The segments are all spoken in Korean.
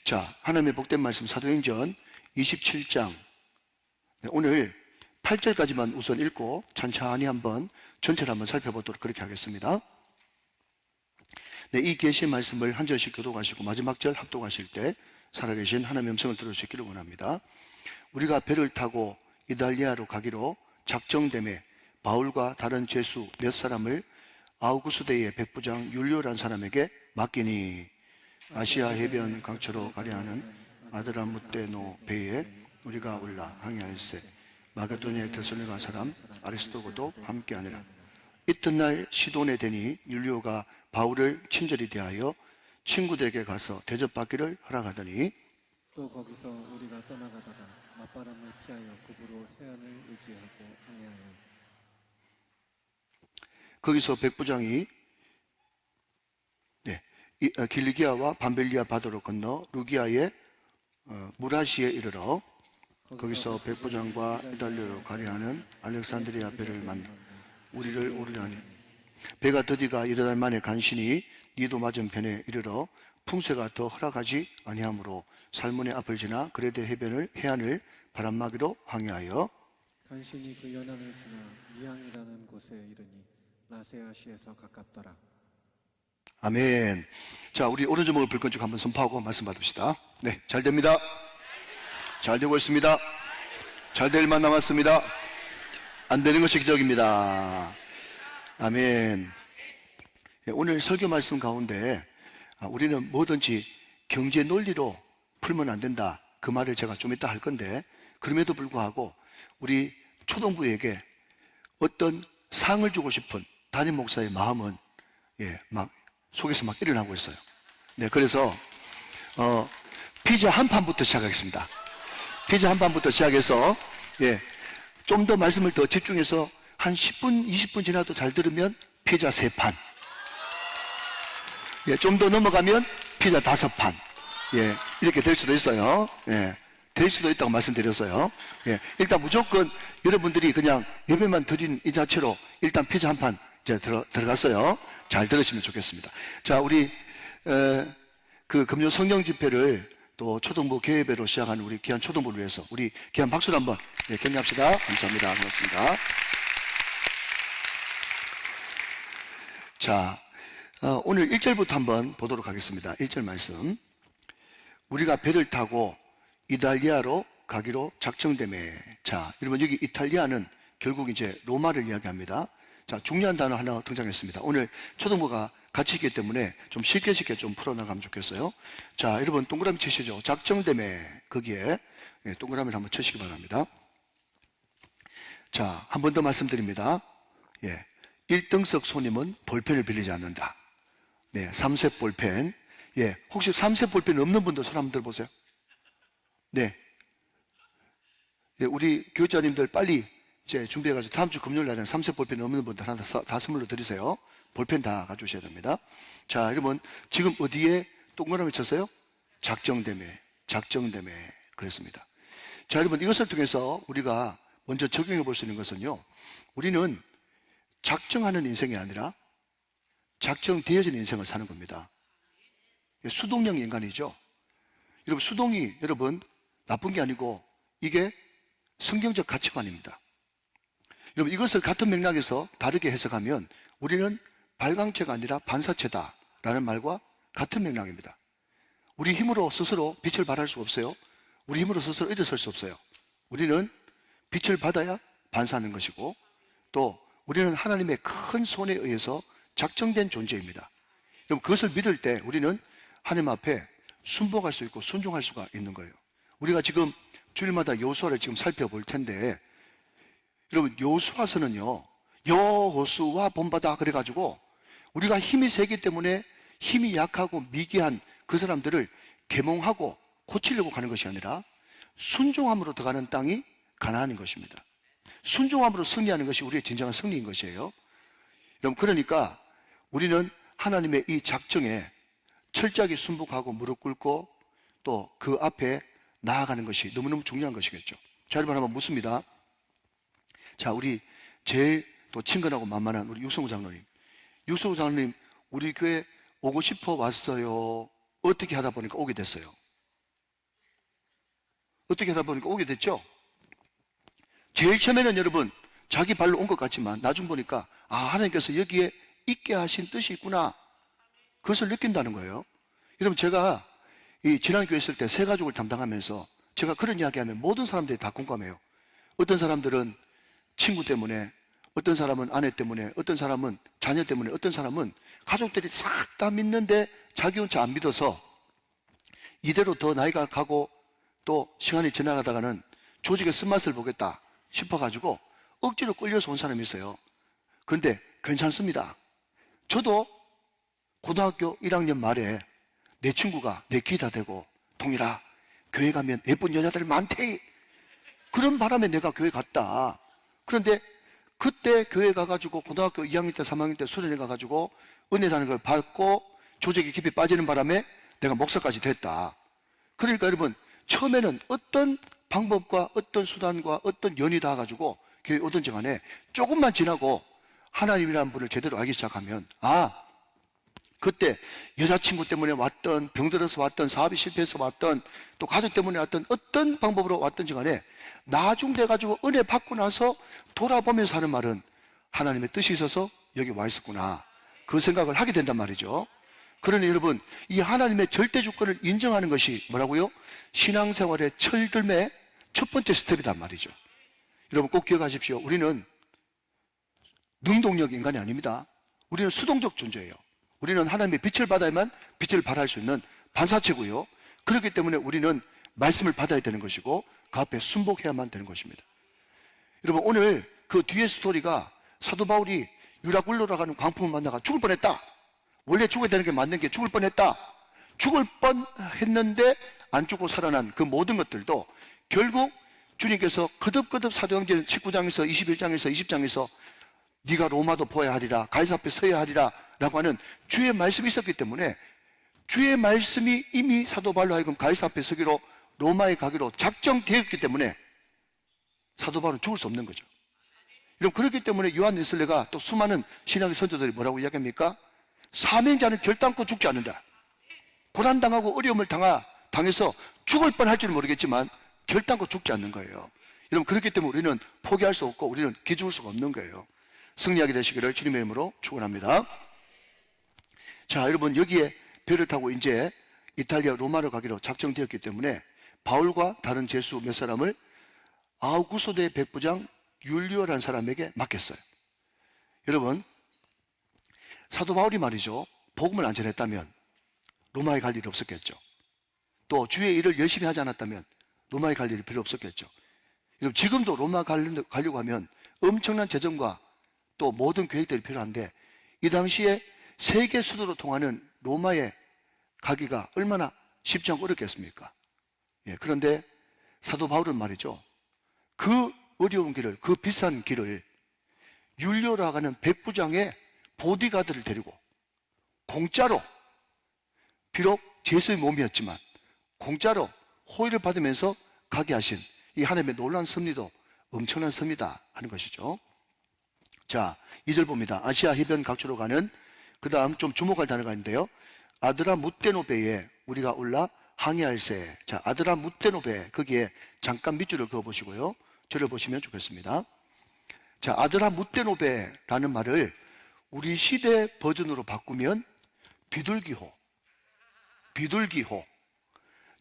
자, 하나님의 복된 말씀 사도행전 27장. 오늘 8절까지만 우선 읽고 천천히 한번 전체를 한번 살펴보도록 그렇게 하겠습니다. 네, 이 계시의 말씀을 한 절씩 교독하시고 마지막 절 합독하실 때 살아계신 하나님의 음성을 들어주시기를 원합니다. 우리가 배를 타고 이달리아로 가기로 작정됨에 바울과 다른 죄수 몇 사람을 아우구스대의 백부장 율리오라는 사람에게 맡기니 아시아 해변 강처로 가려 하는 아드라무떼노 배에 우리가 올라 항해할세. 마게도니아의 데살로니가 사람 아리스도고도 함께하니라. 이튿날 시돈에 되니 율리오가 바울을 친절히 대하여 친구들에게 가서 대접받기를 허락하더니 또 거기서 우리가 떠나가다가 맞바람을 피하여 급으로 해안을 의지하고 항해하여 거기서 백부장이 길리기아와 밤벨리아 바다로 건너 루기아의 무라시에 이르러 거기서 백부장과 이달리아로 가려 하는 알렉산드리아 배를 만나 우리를 오르려니 배가 더디가 이르 달 만에 간신히 니도 맞은편에 이르러 풍세가 더 허락하지 아니하므로 살문의 앞을 지나 그레데 해안을 바람막이로 항해하여 간신히 그 연안을 지나 미항이라는 곳에 이르니 라세아시에서 가깝더라. 아멘. 자, 우리 오른주먹을 불끈 한번 선포하고 말씀 받읍시다. 네, 잘 됩니다. 잘 되고 있습니다. 잘 될 만 남았습니다. 안 되는 것이 기적입니다. 아멘. 오늘 설교 말씀 가운데 우리는 뭐든지 경제 논리로 풀면 안 된다. 그 말을 제가 좀 이따 할 건데, 그럼에도 불구하고 우리 초등부에게 어떤 상을 주고 싶은 담임 목사의 마음은 막 속에서 막 일어나고 있어요. 네, 그래서 피자 한 판부터 시작하겠습니다. 피자 한 판부터 시작해서 좀 더 말씀을 더 집중해서 한 10분, 20분 지나도 잘 들으면 피자 3판. 좀 더 넘어가면 피자 5판. 이렇게 될 수도 있어요. 될 수도 있다고 말씀드렸어요. 일단 무조건 여러분들이 그냥 예배만 드린 이 자체로 일단 피자 한 판 들어갔어요. 잘 들으시면 좋겠습니다. 자, 우리 그 금요 성령 집회를 또 초등부 개회배로 시작하는 우리 귀한 초등부를 위해서 우리 귀한 박수를 한번 격려합시다. 감사합니다. 고맙습니다. 자, 오늘 1절부터 한번 보도록 하겠습니다. 1절 말씀. 우리가 배를 타고 이달리아로 가기로 작정되매. 자, 여러분 여기 이탈리아는 결국 이제 로마를 이야기합니다. 자, 중요한 단어 하나 등장했습니다. 오늘 초등부가 같이 있기 때문에 좀 쉽게 좀 풀어나가면 좋겠어요. 자, 여러분 동그라미 치시죠. 작정되매. 거기에 동그라미를 한번 치시기 바랍니다. 자, 한 번 더 말씀드립니다. 1등석 손님은 볼펜을 빌리지 않는다. 3색 볼펜. 혹시 3색 볼펜 없는 분들 손 한번 들어보세요. 우리 교육자님들 빨리 이제 준비해가지고 다음 주 금요일 날에는 3색 볼펜 없는 분들 하나 다 선물로 드리세요. 볼펜 다 가져오셔야 됩니다. 자, 여러분 지금 어디에 동그라미 쳤어요? 작정됨에 그랬습니다. 자, 여러분 이것을 통해서 우리가 먼저 적용해 볼 수 있는 것은요, 우리는 작정하는 인생이 아니라 작정되어진 인생을 사는 겁니다. 수동형 인간이죠. 여러분 수동이 여러분 나쁜 게 아니고 이게 성경적 가치관입니다. 여러분 이것을 같은 맥락에서 다르게 해석하면 우리는 발광체가 아니라 반사체다라는 말과 같은 맥락입니다. 우리 힘으로 스스로 빛을 발할 수 없어요. 우리 힘으로 스스로 일어설 수 없어요. 우리는 빛을 받아야 반사하는 것이고, 또 우리는 하나님의 큰 손에 의해서 작정된 존재입니다. 그럼 그것을 믿을 때 우리는 하나님 앞에 순복할 수 있고 순종할 수가 있는 거예요. 우리가 지금 주일마다 여호수아를 지금 살펴볼 텐데, 여러분 여호수아서는요, 여호수아 본받아 그래가지고 우리가 힘이 세기 때문에 힘이 약하고 미개한 그 사람들을 계몽하고 고치려고 가는 것이 아니라 순종함으로 들어가는 땅이 가나안인 것입니다. 순종함으로 승리하는 것이 우리의 진정한 승리인 것이에요. 여러분 그러니까 우리는 하나님의 이 작정에 철저하게 순복하고 무릎 꿇고 또 그 앞에 나아가는 것이 너무너무 중요한 것이겠죠. 자, 여러분 한번 묻습니다. 자, 우리 제일 또 친근하고 만만한 우리 육성우 장로님. 육성우 장로님, 우리 교회 오고 싶어 왔어요? 어떻게 하다 보니까 오게 됐어요? 어떻게 하다 보니까 오게 됐죠. 제일 처음에는 여러분 자기 발로 온 것 같지만 나중 보니까 아, 하나님께서 여기에 있게 하신 뜻이 있구나, 그것을 느낀다는 거예요. 여러분, 제가 이 지난 교회 있을 때 새 가족을 담당하면서 제가 그런 이야기하면 모든 사람들이 다 공감해요. 어떤 사람들은 친구 때문에, 어떤 사람은 아내 때문에, 어떤 사람은 자녀 때문에, 어떤 사람은 가족들이 싹 다 믿는데 자기 혼자 안 믿어서 이대로 더 나이가 가고 또 시간이 지나가다가는 조직의 쓴맛을 보겠다 싶어가지고 억지로 끌려서 온 사람이 있어요. 그런데 괜찮습니다. 저도 고등학교 1학년 말에 내 친구가 내 키 다 되고 동일아, 교회 가면 예쁜 여자들 많대, 그런 바람에 내가 교회 갔다. 그런데 그때 교회 가가지고 고등학교 2학년 때 3학년 때 수련회 가가지고 은혜라는 걸 받고 조직이 깊이 빠지는 바람에 내가 목사까지 됐다. 그러니까 여러분, 처음에는 어떤 방법과 어떤 수단과 어떤 연이 닿아가지고 교회 오든지 간에 조금만 지나고 하나님이라는 분을 제대로 알기 시작하면, 아, 그때 여자친구 때문에 왔던, 병들어서 왔던, 사업이 실패해서 왔던, 또 가족 때문에 왔던, 어떤 방법으로 왔든지 간에 나중 돼가지고 은혜 받고 나서 돌아보면서 하는 말은 하나님의 뜻이 있어서 여기 와 있었구나, 그 생각을 하게 된단 말이죠. 그러니 여러분, 이 하나님의 절대 주권을 인정하는 것이 뭐라고요? 신앙생활의 철들매 첫 번째 스텝이란 말이죠. 여러분 꼭 기억하십시오. 우리는 능동력 인간이 아닙니다. 우리는 수동적 존재예요. 우리는 하나님의 빛을 받아야만 빛을 발할 수 있는 반사체고요. 그렇기 때문에 우리는 말씀을 받아야 되는 것이고 그 앞에 순복해야만 되는 것입니다. 여러분, 오늘 그 뒤에 스토리가 사도 바울이 유라굴로라 가는 광풍을 만나가 죽을 뻔했다. 원래 죽어야 되는 게 맞는 게 죽을 뻔했다. 죽을 뻔했는데 안 죽고 살아난 그 모든 것들도 결국 주님께서 거듭거듭 사도행전 19장에서 21장에서 20장에서 네가 로마도 보아야 하리라, 가이사 앞에 서야 하리라 라고 하는 주의 말씀이 있었기 때문에 주의 말씀이 이미 사도 바울로 하여금 가이사 앞에 서기로 로마에 가기로 작정되었기 때문에 사도 바울은 죽을 수 없는 거죠. 여러분, 그렇기 때문에 요한 웨슬레가 또 수많은 신앙의 선조들이 뭐라고 이야기합니까? 사명자는 결단코 죽지 않는다. 고난당하고 어려움을 당해서 죽을 뻔할 줄은 모르겠지만 결단코 죽지 않는 거예요. 여러분, 그렇기 때문에 우리는 포기할 수 없고 우리는 기죽을 수가 없는 거예요. 승리하게 되시기를 주님의 이름으로 축원합니다. 자, 여러분, 여기에 배를 타고 이제 이탈리아 로마로 가기로 작정되었기 때문에 바울과 다른 제수 몇 사람을 아우구스도의 백부장 율리오라는 사람에게 맡겼어요. 여러분, 사도 바울이 말이죠, 복음을 안 전했다면 로마에 갈 일이 없었겠죠. 또 주의 일을 열심히 하지 않았다면 로마에 갈 일이 필요 없었겠죠. 여러분, 지금도 로마 가려고 하면 엄청난 재정과 또 모든 계획들이 필요한데 이 당시에 세계 수도로 통하는 로마에 가기가 얼마나 쉽지 않고 어렵겠습니까? 예, 그런데 사도 바울은 말이죠, 그 어려운 길을, 그 비싼 길을 율리오라 하는 백부장의 보디가드를 데리고 공짜로, 비록 제수의 몸이었지만 공짜로 호의를 받으면서 가게 하신 이 하나님의 놀라운 섭리도 엄청난 섭리다 하는 것이죠. 자, 2절 봅니다. 아시아 해변 각주로 가는, 그 다음 좀 주목할 단어가 있는데요, 아드라무테노베에 우리가 올라 항해할세. 자, 아드라무테노베, 거기에 잠깐 밑줄을 그어보시고요, 저를 보시면 좋겠습니다. 자, 아드라무테노베라는 말을 우리 시대 버전으로 바꾸면 비둘기호,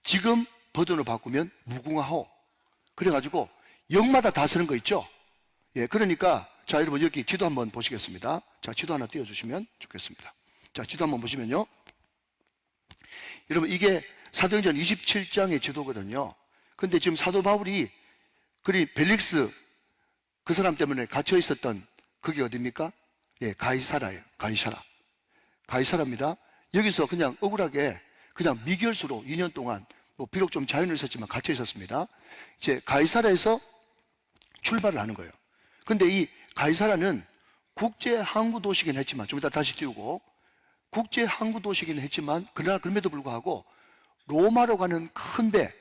지금 버전으로 바꾸면 무궁화호. 그래가지고 역마다 다 쓰는 거 있죠. 예, 그러니까 자, 여러분 여기 지도 한번 보시겠습니다. 자, 지도 하나 띄워주시면 좋겠습니다. 자, 지도 한번 보시면요, 여러분 이게 사도행전 27장의 지도거든요. 근데 지금 사도 바울이 벨릭스 그 사람 때문에 갇혀 있었던 그게 어디입니까? 예, 가이사라예요. 가이사라입니다. 여기서 그냥 억울하게 그냥 미결수로 2년 동안 비록 좀 자연을 있었지만 갇혀 있었습니다. 이제 가이사라에서 출발을 하는 거예요. 근데 이 가이사라는 국제 항구 도시긴 했지만, 좀 이따 다시 띄우고, 국제 항구 도시긴 했지만 그러나 그럼에도 불구하고 로마로 가는 큰 배.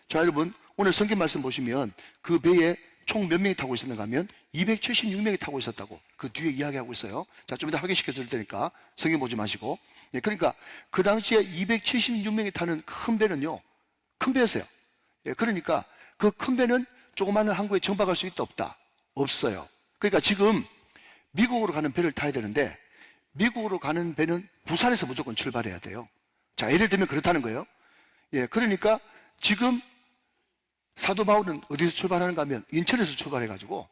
자, 여러분 오늘 성경 말씀 보시면 그 배에 총 몇 명이 타고 있었는가 하면 276명이 타고 있었다고 그 뒤에 이야기하고 있어요. 자, 좀 이따 확인시켜 드릴 테니까 성경 보지 마시고. 예, 그러니까 그 당시에 276명이 타는 큰 배는요, 큰 배였어요. 예, 그러니까 그 큰 배는 조그마한 항구에 정박할 수 있다 없다? 없어요. 그러니까 지금 미국으로 가는 배를 타야 되는데 미국으로 가는 배는 부산에서 무조건 출발해야 돼요. 자, 예를 들면 그렇다는 거예요. 예, 그러니까 지금 사도 바울은 어디서 출발하는가 하면 인천에서 출발해가지고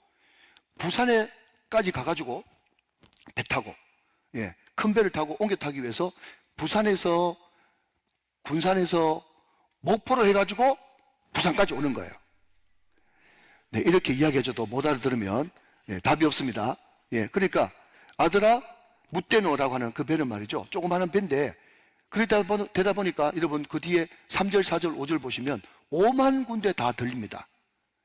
부산에까지 가가지고 배 타고, 예, 큰 배를 타고 옮겨 타기 위해서 부산에서 군산에서 목포로 해가지고 부산까지 오는 거예요. 네, 이렇게 이야기해줘도 못 알아들으면 예, 답이 없습니다. 예, 그러니까 아들아 묻대노라고 하는 그 배는 말이죠. 조그마한 배인데 되다 보니까 여러분 그 뒤에 3절, 4절, 5절 보시면 5만 군데 다 들립니다.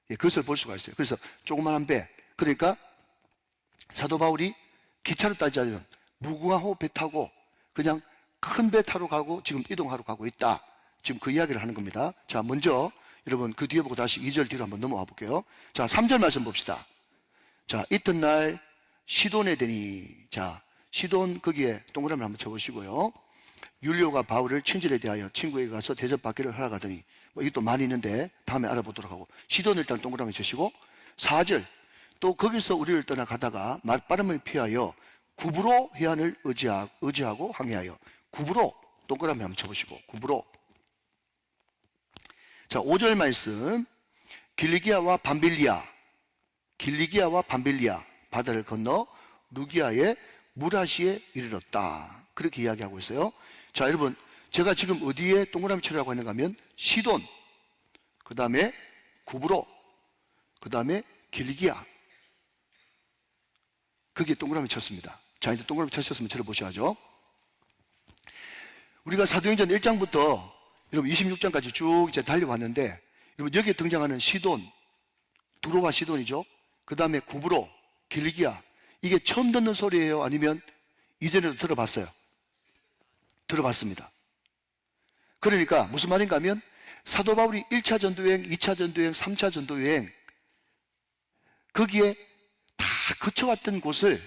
예, 그것을 볼 수가 있어요. 그래서 조그마한 배, 그러니까 사도 바울이 기차로 따지자면 무궁화호 배 타고 그냥 큰 배 타러 가고 지금 이동하러 가고 있다. 지금 그 이야기를 하는 겁니다. 자, 먼저 여러분 그 뒤에 보고 다시 2절 뒤로 한번 넘어와 볼게요. 자, 3절 말씀 봅시다. 자, 이튿날 시돈에 되니, 자, 시돈 거기에 동그라미를 한번 쳐보시고요. 율리오가 바울을 친절에 대하여 친구에게 가서 대접받기를 허락하더니, 뭐 이것도 많이 있는데 다음에 알아보도록 하고, 시돈을 일단 동그라미 치시고 4절 또 거기서 우리를 떠나 가다가 맞바람을 피하여 구브로 해안을 의지하고 항해하여, 구브로 동그라미 한번 쳐보시고 구브로. 자, 5절 말씀, 길리기아와 밤빌리아 바다를 건너 루기아의 무라시에 이르렀다. 그렇게 이야기하고 있어요. 자, 여러분, 제가 지금 어디에 동그라미 치라고 했는가 하면 시돈, 그 다음에 구브로, 그 다음에 길리기아, 거기에 동그라미 쳤습니다. 자, 이제 동그라미 쳤으면 저를 보셔야죠. 우리가 사도행전 1장부터 여러분 26장까지 쭉 이제 달려왔는데, 여러분 여기에 등장하는 시돈, 두로와 시돈이죠. 그 다음에 구브로, 길리기아, 이게 처음 듣는 소리예요? 아니면 이전에도 들어봤어요? 들어봤습니다. 그러니까 무슨 말인가 하면 사도 바울이 1차 전도여행, 2차 전도여행, 3차 전도여행, 거기에 다 거쳐왔던 곳을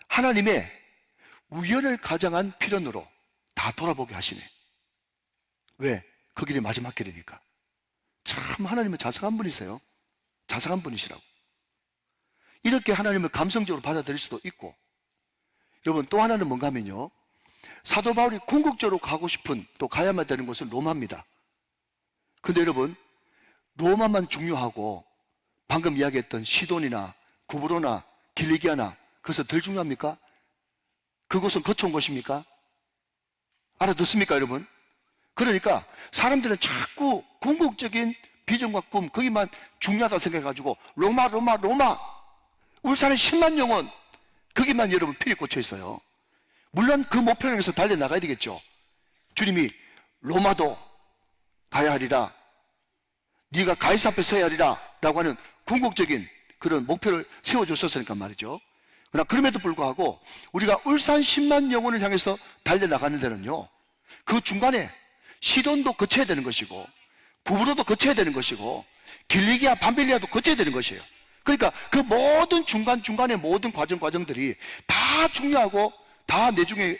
하나님의 우연을 가장한 필연으로 다 돌아보게 하시네. 왜? 그 길이 마지막 길이니까. 참 하나님은 자상한 분이세요. 자상한 분이시라고. 이렇게 하나님을 감성적으로 받아들일 수도 있고, 여러분 또 하나는 뭔가 하면요, 사도 바울이 궁극적으로 가고 싶은, 또 가야만 되는 곳은 로마입니다. 근데 여러분, 로마만 중요하고 방금 이야기했던 시돈이나 구브로나 길리기아나 그것은 덜 중요합니까? 그곳은 거쳐온 것입니까? 알아듣습니까, 여러분? 그러니까 사람들은 자꾸 궁극적인 비전과 꿈, 거기만 중요하다고 생각해가지고 로마, 울산의 10만 영혼, 거기만 여러분 필이 꽂혀 있어요. 물론 그 목표를 위해서 달려나가야 되겠죠. 주님이 로마도 가야 하리라, 네가 가이사 앞에 서야 하리라 라고 하는 궁극적인 그런 목표를 세워줬었으니까 말이죠. 그러나 그럼에도 불구하고 우리가 울산 10만 영혼을 향해서 달려나가는 데는요, 그 중간에 시돈도 거쳐야 되는 것이고 구브로도 거쳐야 되는 것이고 길리기아, 밤빌리아도 거쳐야 되는 것이에요. 그러니까 그 모든 중간중간의 모든 과정들이 다 중요하고 다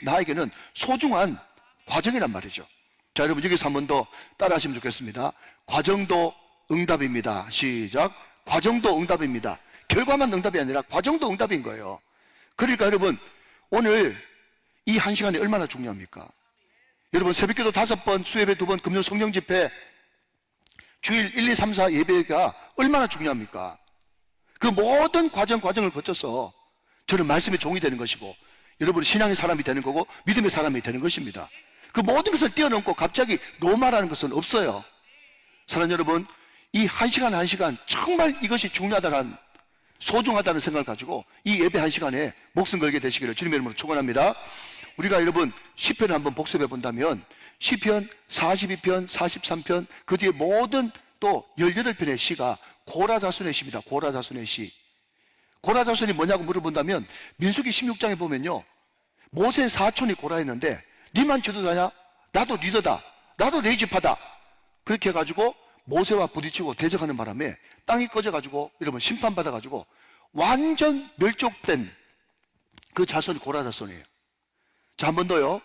나에게는 소중한 과정이란 말이죠. 자, 여러분 여기서 한 번 더 따라 하시면 좋겠습니다. 과정도 응답입니다. 시작. 과정도 응답입니다. 결과만 응답이 아니라 과정도 응답인 거예요. 그러니까 여러분 오늘 이 한 시간이 얼마나 중요합니까? 여러분 새벽기도 5번, 수예배 2번, 금요 성령집회, 주일 1, 2, 3, 4 예배가 얼마나 중요합니까? 그 모든 과정을 거쳐서 저는 말씀의 종이 되는 것이고 여러분은 신앙의 사람이 되는 거고 믿음의 사람이 되는 것입니다. 그 모든 것을 뛰어넘고 갑자기 로마라는 것은 없어요. 사랑하는 여러분, 이 한 시간 정말 이것이 중요하다는, 소중하다는 생각을 가지고 이 예배 한 시간에 목숨 걸게 되시기를 주님의 이름으로 축원합니다. 우리가 여러분 시편을 한번 복습해 본다면 시편 42편, 43편, 그 뒤에 모든 또 18편의 시가 고라자손의 시입니다. 고라자손의 시. 고라자손이 뭐냐고 물어본다면 민수기 16장에 보면요, 모세의 사촌이 고라였는데 니만 지도자냐? 나도 리더다. 나도 레이지파다. 그렇게 해가지고 모세와 부딪히고 대적하는 바람에 땅이 꺼져가지고 여러분 심판받아가지고 완전 멸족된 그 자손이 고라자손이에요. 자, 한 번 더요.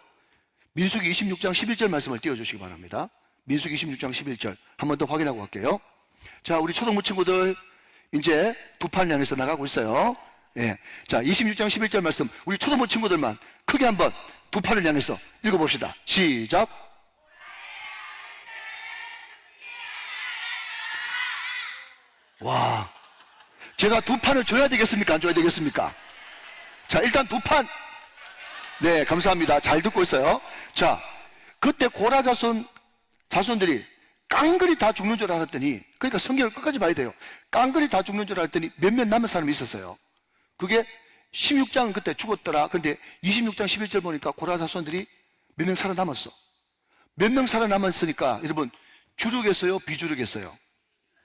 민수기 26장 11절 말씀을 띄워주시기 바랍니다. 민수기 26장 11절 한 번 더 확인하고 갈게요. 자, 우리 초등부 친구들 이제 두 판을 향해서 나가고 있어요. 예. 자, 26장 11절 말씀 우리 초등부 친구들만 크게 한번 두 판을 향해서 읽어봅시다. 시작. 와, 제가 두 판을 줘야 되겠습니까? 안 줘야 되겠습니까? 자, 일단 두 판. 네, 감사합니다. 잘 듣고 있어요. 자, 그때 고라 자손들이 깡그리 다 죽는 줄 알았더니, 그러니까 성경을 끝까지 봐야 돼요. 깡그리 다 죽는 줄 알았더니 몇몇 남은 사람이 있었어요. 그게 16장은 그때 죽었더라. 근데 26장 11절 보니까 고라 자손들이 몇 명 살아남았어. 몇 명 살아남았으니까 여러분 주류겠어요? 비주류겠어요?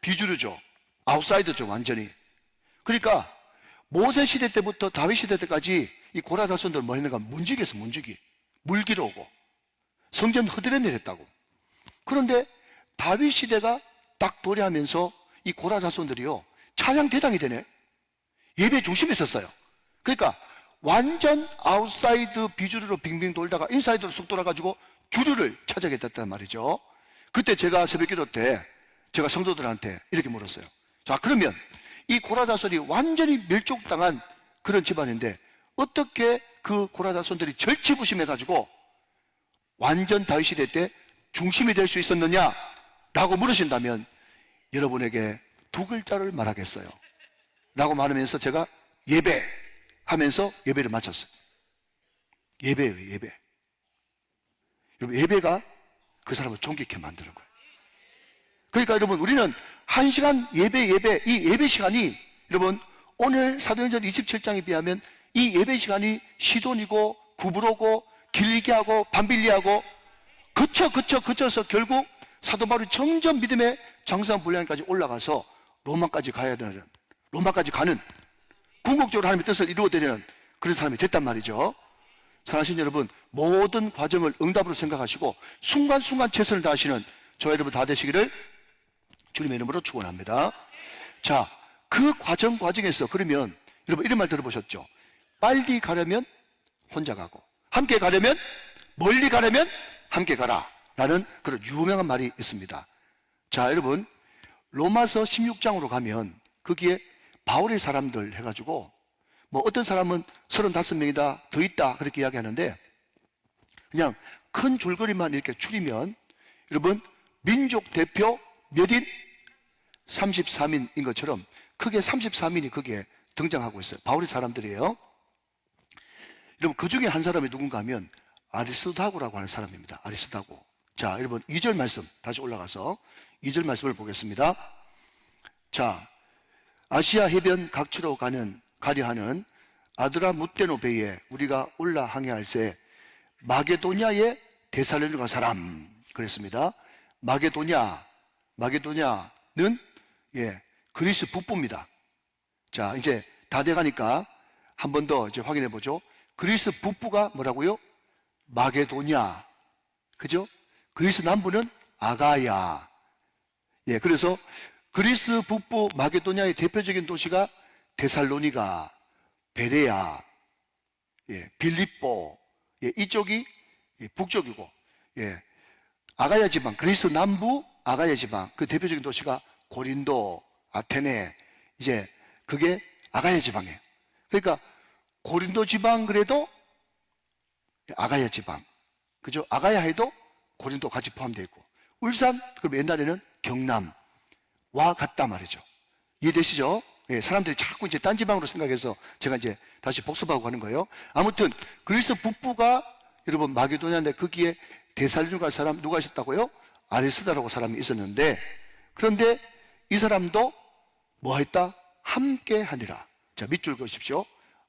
비주류죠. 아웃사이더죠, 완전히. 그러니까 모세 시대 때부터 다윗 시대 때까지 이 고라 자손들 뭐 했는가? 문지기였어, 문지기. 물기로 오고 성전 허들에 내렸다고. 그런데 다윗 시대가 딱 도래하면서 이 고라 자손들이요 찬양 대장이 되네. 예배 중심에 있었어요. 그러니까 완전 아웃사이드 비주류로 빙빙 돌다가 인사이드로 쑥 돌아가지고 주류를 찾아게 됐단 말이죠. 그때 제가 새벽기도 때 제가 성도들한테 이렇게 물었어요. 자, 그러면 이 고라 자손이 완전히 멸족당한 그런 집안인데 어떻게 그 고라 자손들이 절치부심해가지고 완전 다윗 시대 때 중심이 될 수 있었느냐 라고 물으신다면 여러분에게 두 글자를 말하겠어요 라고 말하면서 제가 예배 하면서 예배를 마쳤어요. 예배예요, 예배. 여러분, 예배가 그 사람을 존귀케 만드는 거예요. 그러니까 여러분, 우리는 1시간 예배, 이 예배 시간이 여러분 오늘 사도행전 27장에 비하면 이 예배 시간이 시돈이고 구브로고 길리기하고 밤빌리하고 그쳐서 결국 사도 바울이 점점 믿음의 장성한 분량까지 올라가서 로마까지 가야 되는, 로마까지 가는 궁극적으로 하나님의 뜻을 이루어내는 그런 사람이 됐단 말이죠. 사랑하시는 여러분, 모든 과정을 응답으로 생각하시고 순간순간 최선을 다하시는 저와 여러분 다 되시기를 주님의 이름으로 축원합니다. 자, 그 과정에서 그러면 여러분 이런 말 들어보셨죠? 빨리 가려면 혼자 가고 함께 가려면 멀리 가려면 함께 가라 라는 그런 유명한 말이 있습니다. 자, 여러분 로마서 16장으로 가면 거기에 바울의 사람들 해가지고 뭐 어떤 사람은 35명이다 더 있다 그렇게 이야기하는데 그냥 큰 줄거리만 이렇게 추리면 여러분 민족 대표 몇인? 33인인 것처럼 크게 33인이 거기에 등장하고 있어요. 바울의 사람들이에요. 여러분 그 중에 한 사람이 누군가 하면 아리스다고라고 하는 사람입니다. 아리스다고. 자, 여러분 2절 말씀 다시 올라가서 2절 말씀을 보겠습니다. 자, 아시아 해변 각지로 가려 하는 아드라 무테노 배에 우리가 올라 항해할새 마게도냐의 데살로니가 사람 그랬습니다. 마게도냐는 그리스 북부입니다. 자, 이제 다 돼가니까 한 번 더 이제 확인해 보죠. 그리스 북부가 뭐라고요? 마게도냐. 그죠? 그리스 남부는 아가야. 그래서 그리스 북부 마게도냐의 대표적인 도시가 데살로니가, 베레아, 빌립보, 이쪽이 북쪽이고, 아가야 지방, 그리스 남부 아가야 지방, 그 대표적인 도시가 고린도, 아테네, 이제 그게 아가야 지방이에요. 그러니까 고린도 지방 그래도 아가야 지방, 그죠? 아가야 해도 고린도 같이 포함되어 있고, 울산, 그럼 옛날에는 경남와 같다 말이죠. 이해되시죠? 사람들이 자꾸 이제 딴 지방으로 생각해서 제가 이제 다시 복습하고 가는 거예요. 아무튼 그리스 북부가 여러분 마게도냐인데 거기에 데살로니가 사람 누가 있었다고요? 아리스다라고 사람이 있었는데 그런데 이 사람도 뭐 했다? 함께 하니라. 자, 밑줄 그으십시오.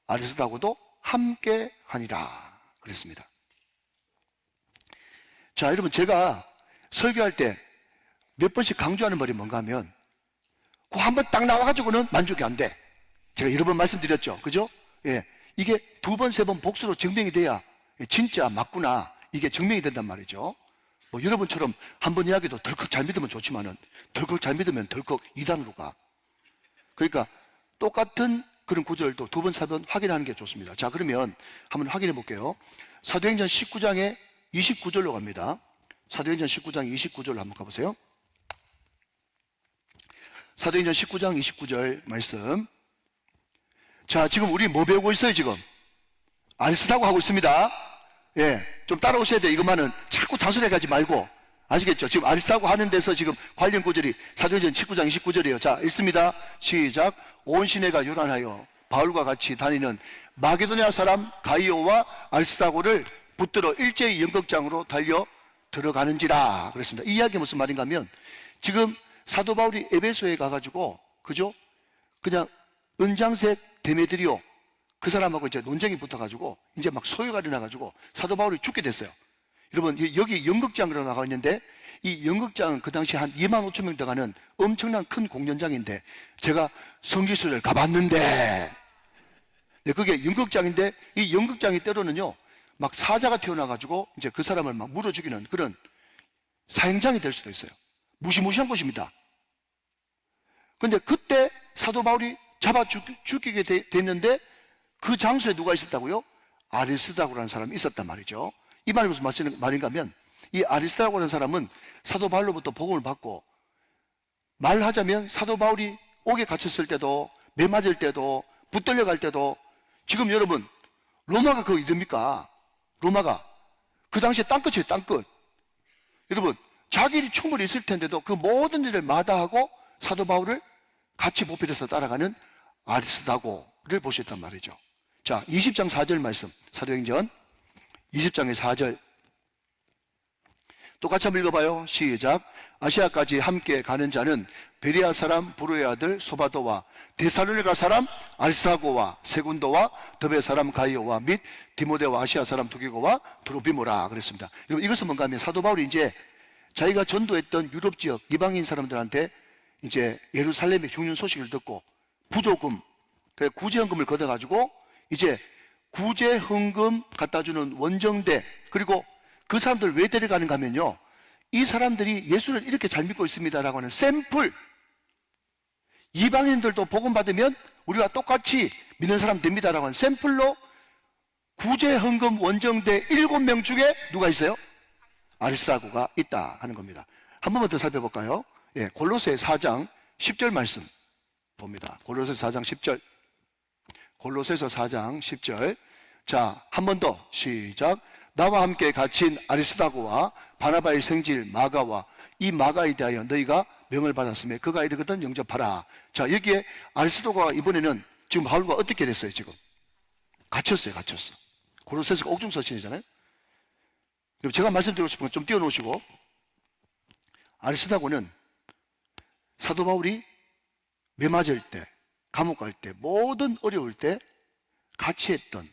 아리스다하고도 함께 하니라 그랬습니다. 자, 여러분 제가 설교할 때 몇 번씩 강조하는 말이 뭔가 하면 그 한 번 딱 나와가지고는 만족이 안 돼. 제가 여러 번 말씀드렸죠. 그죠? 이게 두 번, 세 번 복수로 증명이 돼야 진짜 맞구나. 이게 증명이 된단 말이죠. 뭐 여러분처럼 한 번 이야기도 덜컥 잘 믿으면 좋지만은 덜컥 잘 믿으면 덜컥 이단으로 가. 그러니까 똑같은 그런 구절도 두 번, 세 번 확인하는 게 좋습니다. 자, 그러면 한번 확인해 볼게요. 사도행전 19장에 29절로 갑니다. 사도행전 19장 29절로 한번 가보세요. 사도행전 19장 29절 말씀. 자, 지금 우리 뭐 배우고 있어요, 지금? 아리스다고 하고 있습니다. 예, 좀 따라오셔야 돼요. 이것만은 자꾸 단순해 가지 말고. 아시겠죠? 지금 아리스다고 하는 데서 지금 관련 구절이 사도행전 19장 29절이에요. 자, 읽습니다. 시작. 온 시내가 요란하여 바울과 같이 다니는 마게도냐 사람 가이오와 아리스다고를 붙들어 일제히 연극장으로 달려 들어가는지라 그랬습니다. 이 이야기 무슨 말인가 하면 지금 사도 바울이 에베소에 가가지고 그죠? 그냥 은장색 데메드리오 그 사람하고 이제 논쟁이 붙어가지고 이제 막 소요가 일어나가지고 사도 바울이 죽게 됐어요. 여러분 여기 연극장으로 나가 있는데 이 연극장은 그 당시 한 2만 5천 명 들어가는 엄청난 큰 공연장인데 제가 성지순례를 가봤는데 네, 그게 연극장인데 이 연극장이 때로는요 막 사자가 튀어나와가지고 이제 그 사람을 막 물어 죽이는 그런 사형장이 될 수도 있어요. 무시무시한 곳입니다. 근데 그때 사도 바울이 잡아 죽이게 됐는데 그 장소에 누가 있었다고요? 아리스다고라는 사람이 있었단 말이죠. 이 말이 무슨 말인가 하면 이 아리스다고라는 사람은 사도 바울로부터 복음을 받고 말하자면 사도 바울이 옥에 갇혔을 때도 매 맞을 때도 붙들려 갈 때도 지금 여러분 로마가 그 어디입니까? 로마가 그 당시에 땅끝이에요. 땅끝. 여러분 자기 충분히 있을 텐데도 그 모든 일을 마다하고 사도 바울을 같이 보필해서 따라가는 아리스다고를 보셨단 말이죠. 자, 20장 4절 말씀 사도행전 20장의 4절 똑같이 한번 읽어봐요. 시작. 아시아까지 함께 가는 자는 베리아 사람 부르의 아들 소바도와 데살로니가 사람 아리스다고와 세군도와 더베 사람 가이오와 및 디모데와 아시아 사람 두기고와 드로비모라 그랬습니다. 여러분 이것은 뭔가 하면 사도 바울이 이제 자기가 전도했던 유럽 지역 이방인 사람들한테 이제 예루살렘의 흉년 소식을 듣고 부조금 구제헌금을 걷어가지고 이제 구제헌금 갖다 주는 원정대 그리고 그 사람들 왜 데려가는가 하면요 이 사람들이 예수를 이렇게 잘 믿고 있습니다라고 하는 샘플 이방인들도 복음 받으면 우리가 똑같이 믿는 사람 됩니다라고 하는 샘플로 구제헌금 원정대 7명 중에 누가 있어요? 아리스다고가 있다 하는 겁니다. 한 번만 더 살펴볼까요? 예, 골로새 4장 10절 말씀 봅니다. 골로새 4장 10절 골로새서 4장 10절 자, 한 번 더 시작. 나와 함께 갇힌 아리스다고와 바나바의 생질 마가와 이 마가에 대하여 너희가 명을 받았으며 그가 이르거든 영접하라. 자, 여기에 아리스도가 이번에는 지금 바울과 어떻게 됐어요? 지금 갇혔어요. 골로새서가 옥중서신이잖아요. 제가 말씀드리고 싶은 건 좀 띄워놓으시고 아리스다고는 사도 바울이 매 맞을 때 감옥 갈 때 모든 어려울 때 같이 했던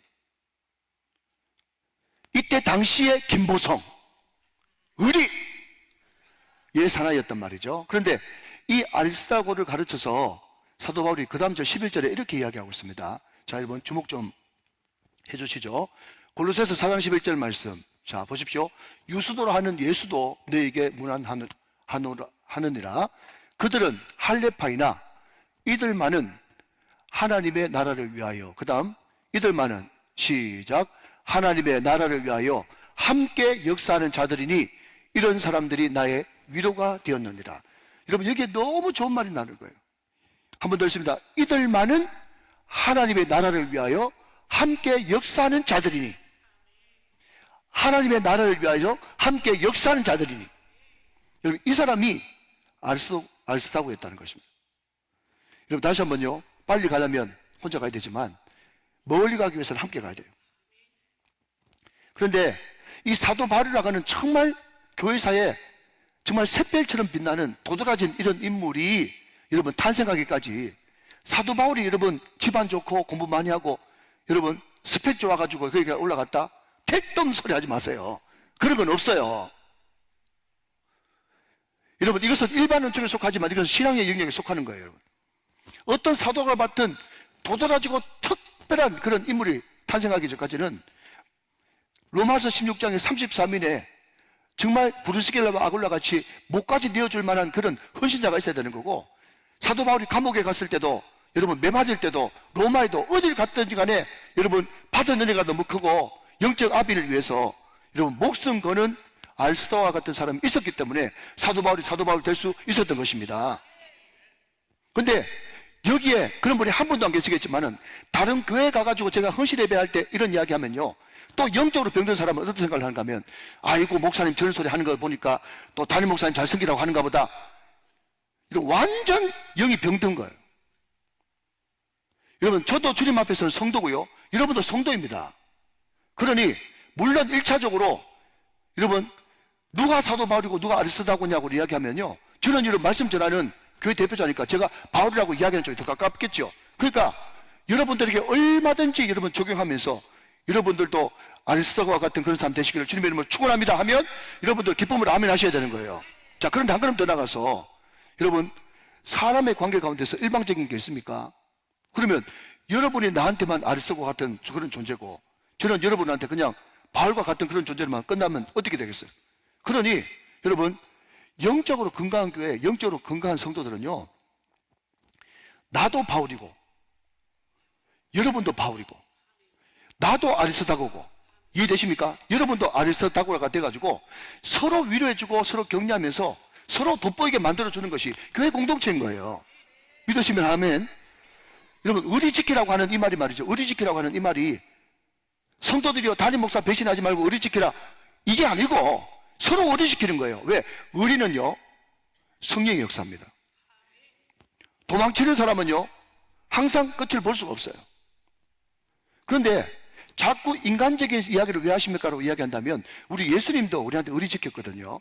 이때 당시의 김보성 의리의 사나이였단 말이죠. 그런데 이 아리스다고를 가르쳐서 사도 바울이 그 다음 절 11절에 이렇게 이야기하고 있습니다. 자, 여러분 주목 좀 해주시죠. 골로새서 4장 11절 말씀 자 보십시오. 유수도라 하는 예수도 너에게 문안하느니라. 그들은 할레파이나 이들만은 하나님의 나라를 위하여 그 다음 이들만은 시작 하나님의 나라를 위하여 함께 역사하는 자들이니 이런 사람들이 나의 위로가 되었느니라. 여러분 여기에 너무 좋은 말이 나는 거예요. 한 번 더 읽습니다. 이들만은 하나님의 나라를 위하여 함께 역사하는 자들이니 하나님의 나라를 위하여 함께 역사하는 자들이니 여러분 이 사람이 아리스다고였다는 것입니다. 여러분 다시 한번요. 빨리 가려면 혼자 가야 되지만 멀리 가기 위해서는 함께 가야 돼요. 그런데 이 사도 바울이라고 하는 정말 교회사에 정말 샛별처럼 빛나는 도드라진 이런 인물이 여러분 탄생하기까지 사도 바울이 여러분 집안 좋고 공부 많이 하고 여러분 스펙 좋아가지고 거기가 올라갔다? 택도 없는 소리 하지 마세요. 그런 건 없어요. 여러분 이것은 일반 은총에 속하지만 이것은 신앙의 영역에 속하는 거예요. 여러분. 어떤 사도가 맡은 도드라지고 특별한 그런 인물이 탄생하기 전까지는 로마서 16장의 33인에 정말 브루스겔라와 아굴라 같이 목까지 내어줄 만한 그런 헌신자가 있어야 되는 거고 사도 바울이 감옥에 갔을 때도 여러분 매 맞을 때도 로마에도 어딜 갔든지 간에 여러분 받은 은혜가 너무 크고 영적 아비를 위해서 여러분 목숨 거는 아리스도와 같은 사람이 있었기 때문에 사도 바울이 사도 바울 될 수 있었던 것입니다. 근데 여기에 그런 분이 한 분도 안 계시겠지만은 다른 교회 가가지고 제가 헌신 예배할 때 이런 이야기 하면요. 또 영적으로 병든 사람은 어떤 생각을 하는가 하면, 아이고, 목사님 저런 소리 하는 거 보니까 또 담임 목사님 잘생기라고 하는가 보다. 이런 완전 영이 병든 거예요. 여러분, 저도 주님 앞에서는 성도고요. 여러분도 성도입니다. 그러니, 물론 1차적으로, 여러분, 누가 사도 바울이고 누가 아리스도냐고 이야기하면요. 저는 이런 말씀 전하는 교회 대표자니까 제가 바울이라고 이야기하는 쪽이 더 가깝겠죠. 그러니까 여러분들에게 얼마든지 여러분 적용하면서 여러분들도 아리스도와 같은 그런 사람 되시기를 주님의 이름으로 축원합니다 하면 여러분들 기쁨을 아멘 하셔야 되는 거예요. 자, 그런데 한 걸음 더 나가서 여러분, 사람의 관계 가운데서 일방적인 게 있습니까? 그러면 여러분이 나한테만 아리스도와 같은 그런 존재고 저는 여러분한테 그냥 바울과 같은 그런 존재로만 끝나면 어떻게 되겠어요? 그러니 여러분, 영적으로 건강한 교회, 영적으로 건강한 성도들은요, 나도 바울이고 여러분도 바울이고 나도 아리스도고고, 이해되십니까? 여러분도 아리스도가 돼가지고 서로 위로해주고 서로 격려하면서 서로 돋보이게 만들어주는 것이 교회 공동체인 거예요. 믿으시면 아멘. 여러분, 의리 지키라고 하는 이 말이 말이죠. 의리 지키라고 하는 이 말이 성도들이요, 담임 목사 배신하지 말고 의리 지키라, 이게 아니고 서로 의리 지키는 거예요. 왜? 의리는요, 성령의 역사입니다. 도망치는 사람은요, 항상 끝을 볼 수가 없어요. 그런데 자꾸 인간적인 이야기를 왜 하십니까? 라고 이야기한다면, 우리 예수님도 우리한테 의리 지켰거든요.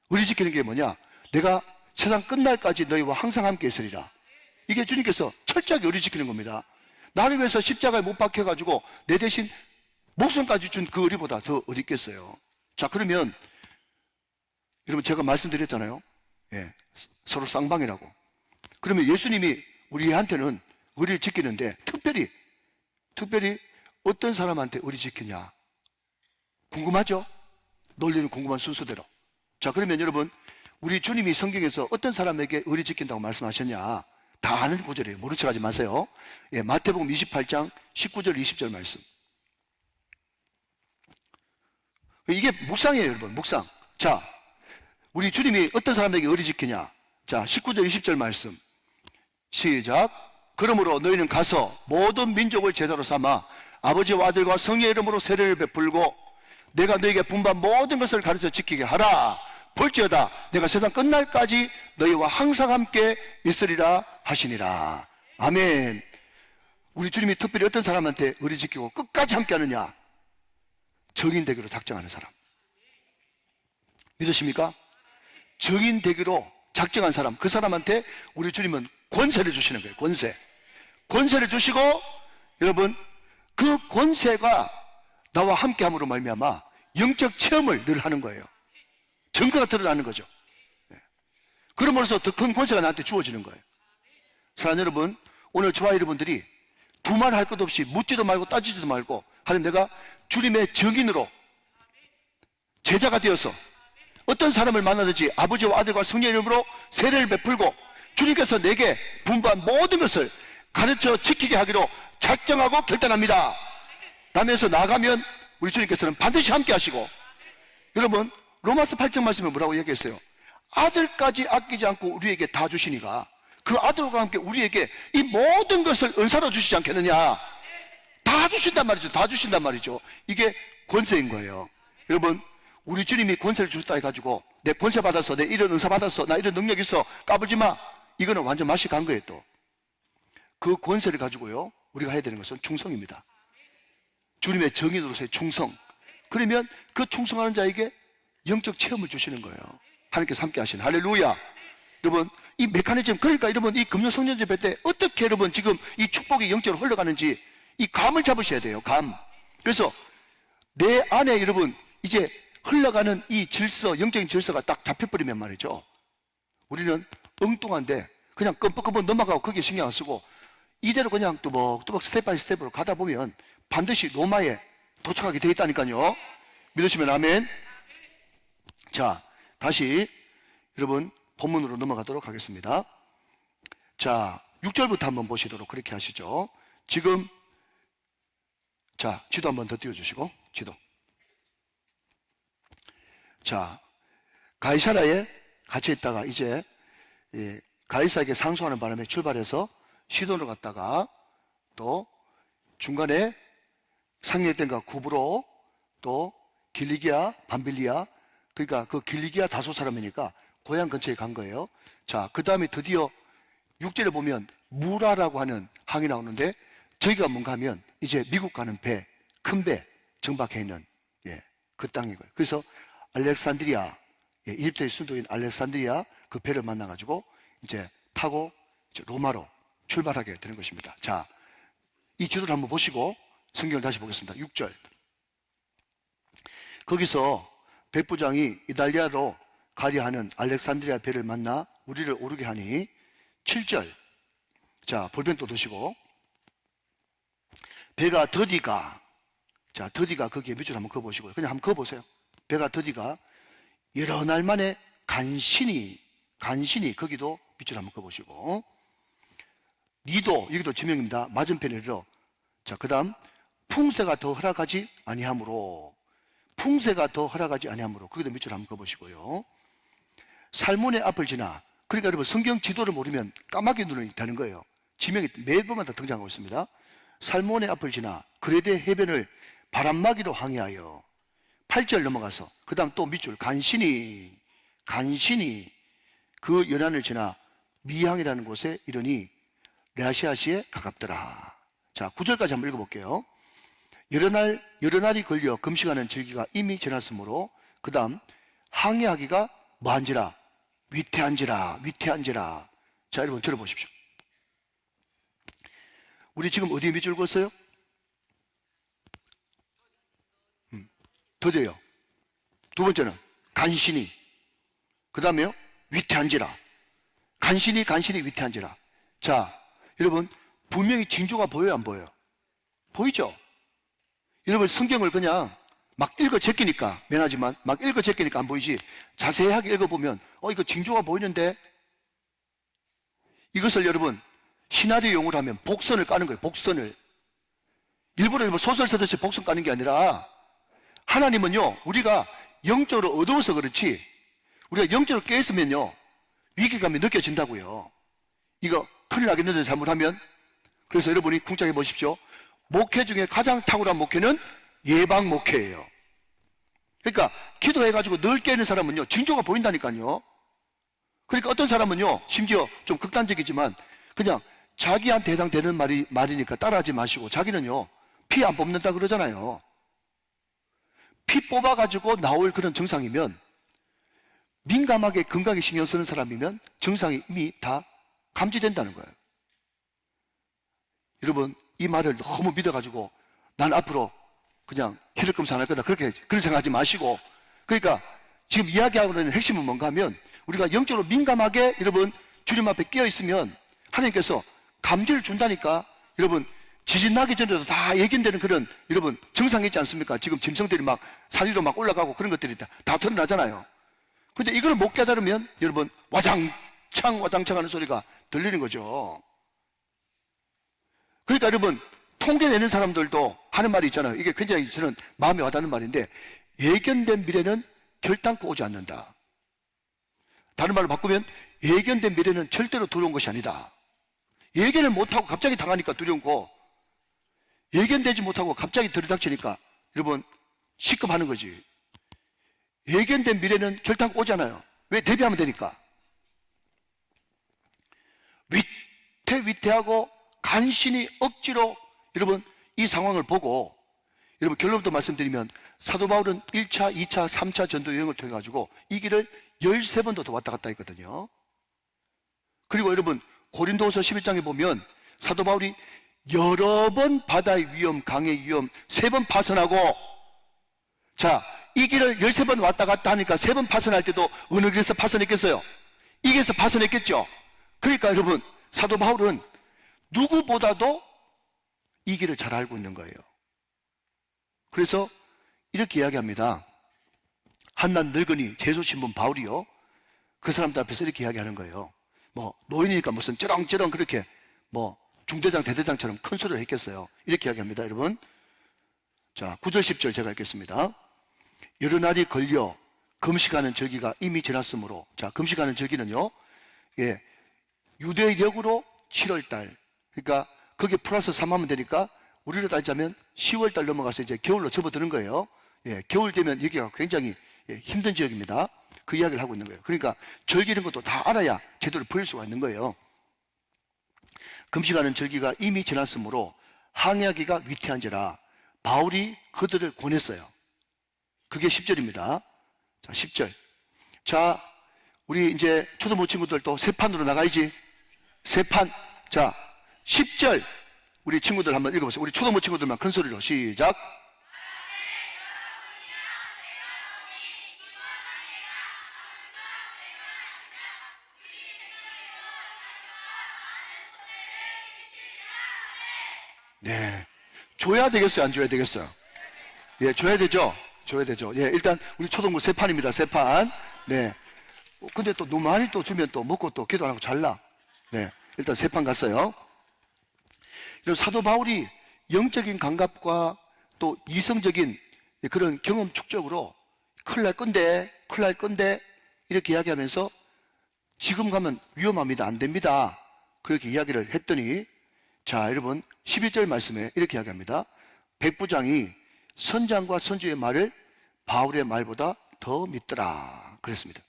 의리 지키는 게 뭐냐? 내가 세상 끝날까지 너희와 항상 함께 있으리라. 이게 주님께서 철저하게 의리 지키는 겁니다. 나를 위해서 십자가에 못 박혀가지고 내 대신 목숨까지 준 그 의리보다 더 어디 있겠어요. 자, 그러면 여러분, 제가 말씀드렸잖아요. 예, 서로 쌍방이라고. 그러면 예수님이 우리한테는 의리를 지키는데 특별히 어떤 사람한테 의리 지키냐? 궁금하죠? 논리는 궁금한 순서대로. 자, 그러면 여러분, 우리 주님이 성경에서 어떤 사람에게 의리 지킨다고 말씀하셨냐? 다 아는 구절이에요. 모른 척 하지 마세요. 예, 마태복음 28장 19절 20절 말씀. 이게 묵상이에요, 여러분. 묵상. 자, 우리 주님이 어떤 사람에게 의리 지키냐? 자, 19절 20절 말씀. 시작. 그러므로 너희는 가서 모든 민족을 제자로 삼아 아버지와 아들과 성령의 이름으로 세례를 베풀고 내가 너희에게 분반 모든 것을 가르쳐 지키게 하라. 볼지어다 내가 세상 끝날까지 너희와 항상 함께 있으리라 하시니라. 아멘. 우리 주님이 특별히 어떤 사람한테 의리 지키고 끝까지 함께 하느냐? 정인되기로 작정하는 사람. 믿으십니까? 정인되기로 작정한 사람, 그 사람한테 우리 주님은 권세를 주시는 거예요. 권세를 주시고, 여러분, 그 권세가 나와 함께 함으로 말미암아 영적 체험을 늘 하는 거예요. 증거가 드러나는 거죠. 그러므로서 더 큰 권세가 나한테 주어지는 거예요. 사랑하는 여러분, 오늘 저와 여러분들이 두말 할 것 없이 묻지도 말고 따지지도 말고 하는 내가 주님의 증인으로 제자가 되어서 어떤 사람을 만나든지 아버지와 아들과 성령의 이름으로 세례를 베풀고 주님께서 내게 분부한 모든 것을 가르쳐 지키게 하기로 작정하고 결단합니다 라면서 나가면 우리 주님께서는 반드시 함께 하시고, 여러분, 로마서 8장 말씀에 뭐라고 얘기했어요? 아들까지 아끼지 않고 우리에게 다 주시니가 그 아들과 함께 우리에게 이 모든 것을 은사로 주시지 않겠느냐? 다 주신단 말이죠. 다 주신단 말이죠. 이게 권세인 거예요. 여러분, 우리 주님이 권세를 주셨다 해가지고 내 권세 받았어, 내 이런 은사 받았어, 나 이런 능력 있어, 까불지 마. 이거는 완전 맛이 간 거예요. 또 그 권세를 가지고요, 우리가 해야 되는 것은 충성입니다. 주님의 정인으로서의 충성. 그러면 그 충성하는 자에게 영적 체험을 주시는 거예요. 하나님께서 함께 하시는. 할렐루야. 여러분, 이 메커니즘, 그러니까 여러분, 이 금요 성령 예배 때 어떻게 여러분 지금 이 축복이 영적으로 흘러가는지 이 감을 잡으셔야 돼요. 감. 그래서 내 안에 여러분 이제 흘러가는 이 질서, 영적인 질서가 딱 잡혀버리면 말이죠, 우리는 엉뚱한데 그냥 끔뻑끔뻑 넘어가고 거기에 신경 안 쓰고 이대로 그냥 뚜벅뚜벅 스텝 바이 스텝으로 가다 보면 반드시 로마에 도착하게 되어 있다니까요. 믿으시면 아멘. 자, 다시 여러분 본문으로 넘어가도록 하겠습니다. 자, 6절부터 한번 보시도록 그렇게 하시죠. 지금 자, 지도 한번 더 띄워주시고, 지도. 자, 가이사라에 갇혀 있다가 이제 가이사에게 상소하는 바람에 출발해서 시돈으로 갔다가 또 중간에 상륙된과 구브로 또 길리기아, 밤빌리아, 그러니까 그 길리기아 다소 사람이니까 고향 근처에 간 거예요. 자, 그 다음에 드디어 6절에 보면 무라라고 하는 항이 나오는데 저기가 뭔가 하면 이제 미국 가는 배, 큰 배 정박해 있는 그 땅이고요. 그래서 알렉산드리아, 이집트의 수도인 알렉산드리아 그 배를 만나가지고 이제 타고 이제 로마로 출발하게 되는 것입니다. 자, 이 지도를 한번 보시고 성경을 다시 보겠습니다. 6절. 거기서 백부장이 이달리아로 가려 하는 알렉산드리아 배를 만나 우리를 오르게 하니 7절. 자, 볼펜 또 드시고 배가 더디가, 자, 더디가 거기에 밑줄 한번 그어보시고요. 그냥 한번 그어보세요. 배가 더디가 여러 날 만에 간신히 거기도 밑줄 한번 그어보시고 니도, 여기도 지명입니다. 맞은편에 들어. 자, 그 다음 풍세가 더 허락하지 아니하므로, 풍세가 더 허락하지 아니하므로 거기도 밑줄 한번 그어보시고요. 살몬의 앞을 지나, 그러니까 여러분 성경 지도를 모르면 까마귀 눈이 되는 거예요. 지명이 매번마다 등장하고 있습니다. 살몬의 앞을 지나 그레데 해변을 바람막이로 항해하여 8절 넘어가서 그 다음 또 밑줄 간신히 그 연안을 지나 미항이라는 곳에 이르니 레아시아시에 가깝더라. 자, 9절까지 한번 읽어볼게요. 여러 날이 걸려 금식하는 절기가 이미 지났으므로 그 다음 항해하기가 뭐한지라 위태한지라. 자, 여러분 들어보십시오. 우리 지금 어디에 밑줄 그었어요? 더뎌요. 두 번째는 간신히, 그 다음에요 위태한지라. 간신히 위태한지라. 자, 여러분 분명히 징조가 보여요, 안 보여요? 보이죠? 여러분 성경을 그냥 막 읽어 제끼니까 미안하지만 막 읽어 제끼니까 안 보이지, 자세하게 읽어보면 이거 징조가 보이는데, 이것을 여러분 시나리오 용어로 하면 복선을 까는 거예요. 복선을. 일부러 여러분 소설 쓰듯이 복선 까는 게 아니라 하나님은요 우리가 영적으로 어두워서 그렇지 우리가 영적으로 깨있으면요 위기감이 느껴진다고요. 이거 큰일 나겠는데 잘못하면. 그래서 여러분이 궁짝해 보십시오. 목회 중에 가장 탁월한 목회는 예방 목회예요. 그러니까 기도해가지고 늘 깨는 사람은요 징조가 보인다니까요. 그러니까 어떤 사람은요 심지어 좀 극단적이지만 그냥 자기한테 해당되는 말이니까 따라하지 마시고, 자기는요 피 안 뽑는다 그러잖아요. 피 뽑아가지고 나올 그런 증상이면, 민감하게 건강에 신경 쓰는 사람이면 증상이 이미 다 감지된다는 거예요. 여러분 이 말을 너무 믿어가지고 난 앞으로 그냥 혈액검사 안 할 거다 그런 생각하지 마시고, 그러니까 지금 이야기하고 있는 핵심은 뭔가 하면 우리가 영적으로 민감하게 여러분 주님 앞에 끼어 있으면 하나님께서 감지를 준다니까. 여러분 지진 나기 전에도 다 예견되는 그런 여러분 증상이 있지 않습니까? 지금 짐승들이 막 산 위로 막 올라가고 그런 것들이 다 드러나잖아요. 근데 이걸 못 깨달으면 여러분 와장창 하는 소리가 들리는 거죠. 그러니까 여러분 통계 내는 사람들도 하는 말이 있잖아요. 이게 굉장히 저는 마음에 와닿는 말인데, 예견된 미래는 결단코 오지 않는다. 다른 말로 바꾸면 예견된 미래는 절대로 두려운 것이 아니다. 예견을 못하고 갑자기 당하니까 두려운 거, 예견되지 못하고 갑자기 들이닥치니까 여러분 시급하는 거지. 예견된 미래는 결단코 오잖아요. 왜? 대비하면 되니까. 위태하고 간신히 억지로 여러분 이 상황을 보고, 여러분 결론부터 말씀드리면 사도 바울은 1차, 2차, 3차 전도 여행을 통해 가지고 이 길을 13번도 더 왔다 갔다 했거든요. 그리고 여러분 고린도후서 11장에 보면 사도 바울이 여러 번 바다의 위험, 강의 위험 3번 파선하고, 자, 이 길을 13번 왔다 갔다 하니까 3번 파선할 때도 어느 길에서 파선했겠어요? 이 길에서 파선했겠죠? 그러니까 여러분 사도 바울은 누구보다도 이 길을 잘 알고 있는 거예요. 그래서 이렇게 이야기합니다. 한낱 늙은이 제수 신분 바울이요, 그 사람들 앞에서 이렇게 이야기하는 거예요. 뭐 노인이니까 무슨 쩌렁쩌렁 그렇게 뭐 중대장 대대장처럼 큰 소리를 했겠어요. 이렇게 이야기합니다. 여러분 자 9절 10절 제가 읽겠습니다. 여러 날이 걸려 금식하는 절기가 이미 지났으므로, 자 금식하는 절기는요 유대력으로 7월달, 그러니까 거기에 플러스 3하면 되니까 우리로 따지자면 10월달 넘어가서 이제 겨울로 접어드는 거예요. 예, 겨울 되면 여기가 굉장히 힘든 지역입니다. 그 이야기를 하고 있는 거예요. 그러니까 절기 이런 것도 다 알아야 제대로 벌일 수가 있는 거예요. 금식하는 절기가 이미 지났으므로 항해하기가 위태한지라 바울이 그들을 권했어요. 그게 10절입니다. 자, 10절. 자, 우리 이제 초등부 친구들도 세 판으로 나가야지. 세 판. 자, 10절. 우리 친구들 한번 읽어보세요. 우리 초등부 친구들만 큰 소리로 시작. 네. 줘야 되겠어요? 안 줘야 되겠어요? 예, 줘야 되죠? 줘야 되죠. 예, 일단 우리 초등부 세 판입니다. 세 판. 네. 근데 또 너무 많이 또 주면 또 먹고 또 기도 안 하고 잘나. 네. 일단 세 판 갔어요. 그리고 사도 바울이 영적인 감각과 또 이성적인 그런 경험 축적으로 큰일 날 건데 이렇게 이야기하면서 지금 가면 위험합니다. 안 됩니다. 그렇게 이야기를 했더니 자, 여러분 11절 말씀에 이렇게 이야기합니다. 백부장이 선장과 선주의 말을 바울의 말보다 더 믿더라 그랬습니다.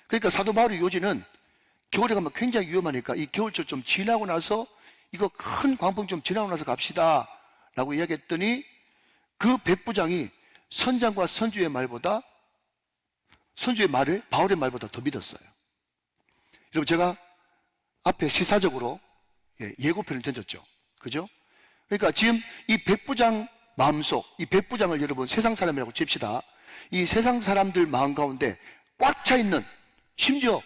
그러니까 사도 바울의 요지는 겨울에 가면 굉장히 위험하니까 이 겨울철 좀 지나고 나서 이거 큰 광풍 좀 지나고 나서 갑시다 라고 이야기했더니 그 백부장이 선장과 선주의 말보다 선주의 말을 바울의 말보다 더 믿었어요. 여러분 제가 앞에 시사적으로 예고편을 던졌죠. 그죠? 그러니까 지금 이 백부장 마음속, 이 백부장을 여러분 세상 사람이라고 칩시다. 이 세상 사람들 마음 가운데 꽉 차 있는, 심지어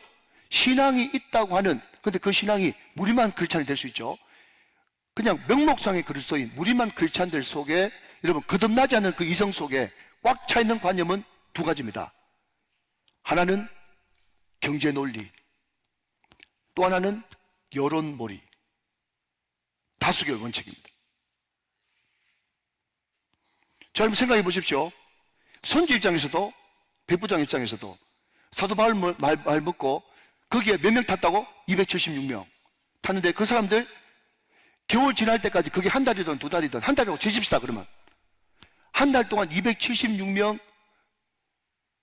신앙이 있다고 하는, 근데 그 신앙이 무리만 크리스찬이 될 수 있죠. 그냥 명목상의 그리스도인, 무리만 크리스찬들 속에 여러분 거듭나지 않는 그 이성 속에 꽉 차 있는 관념은 두 가지입니다. 하나는 경제 논리, 또 하나는 여론몰이, 다수결 원칙입니다. 자, 여러분 생각해 보십시오. 선주 입장에서도 백부장 입장에서도 사도 바울 말 듣고 거기에 몇 명 탔다고? 276명 탔는데 그 사람들 겨울 지날 때까지 그게 한 달이든 두 달이든 한 달이라고 재십시다. 그러면 한 달 동안 276명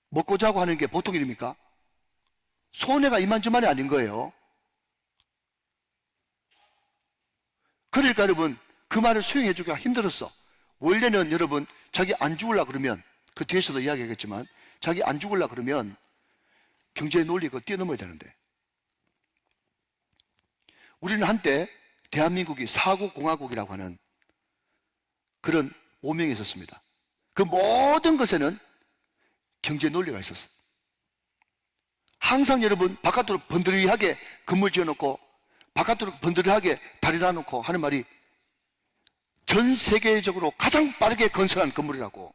먹고 자고 하는 게 보통 일입니까? 손해가 이만저만이 아닌 거예요. 그러니까 여러분 그 말을 수용해 주기가 힘들었어. 원래는 여러분 자기 안 죽을라 그러면 그 뒤에서도 이야기하겠지만 자기 안 죽을라 그러면 경제 논리 그거 뛰어넘어야 되는데 우리는 한때 대한민국이 사고공화국이라고 하는 그런 오명이 있었습니다. 그 모든 것에는 경제 논리가 있었어요. 항상 여러분 바깥으로 번드리하게 건물 지어놓고 바깥으로 번드리하게 다리 놔놓고 하는 말이 전 세계적으로 가장 빠르게 건설한 건물이라고.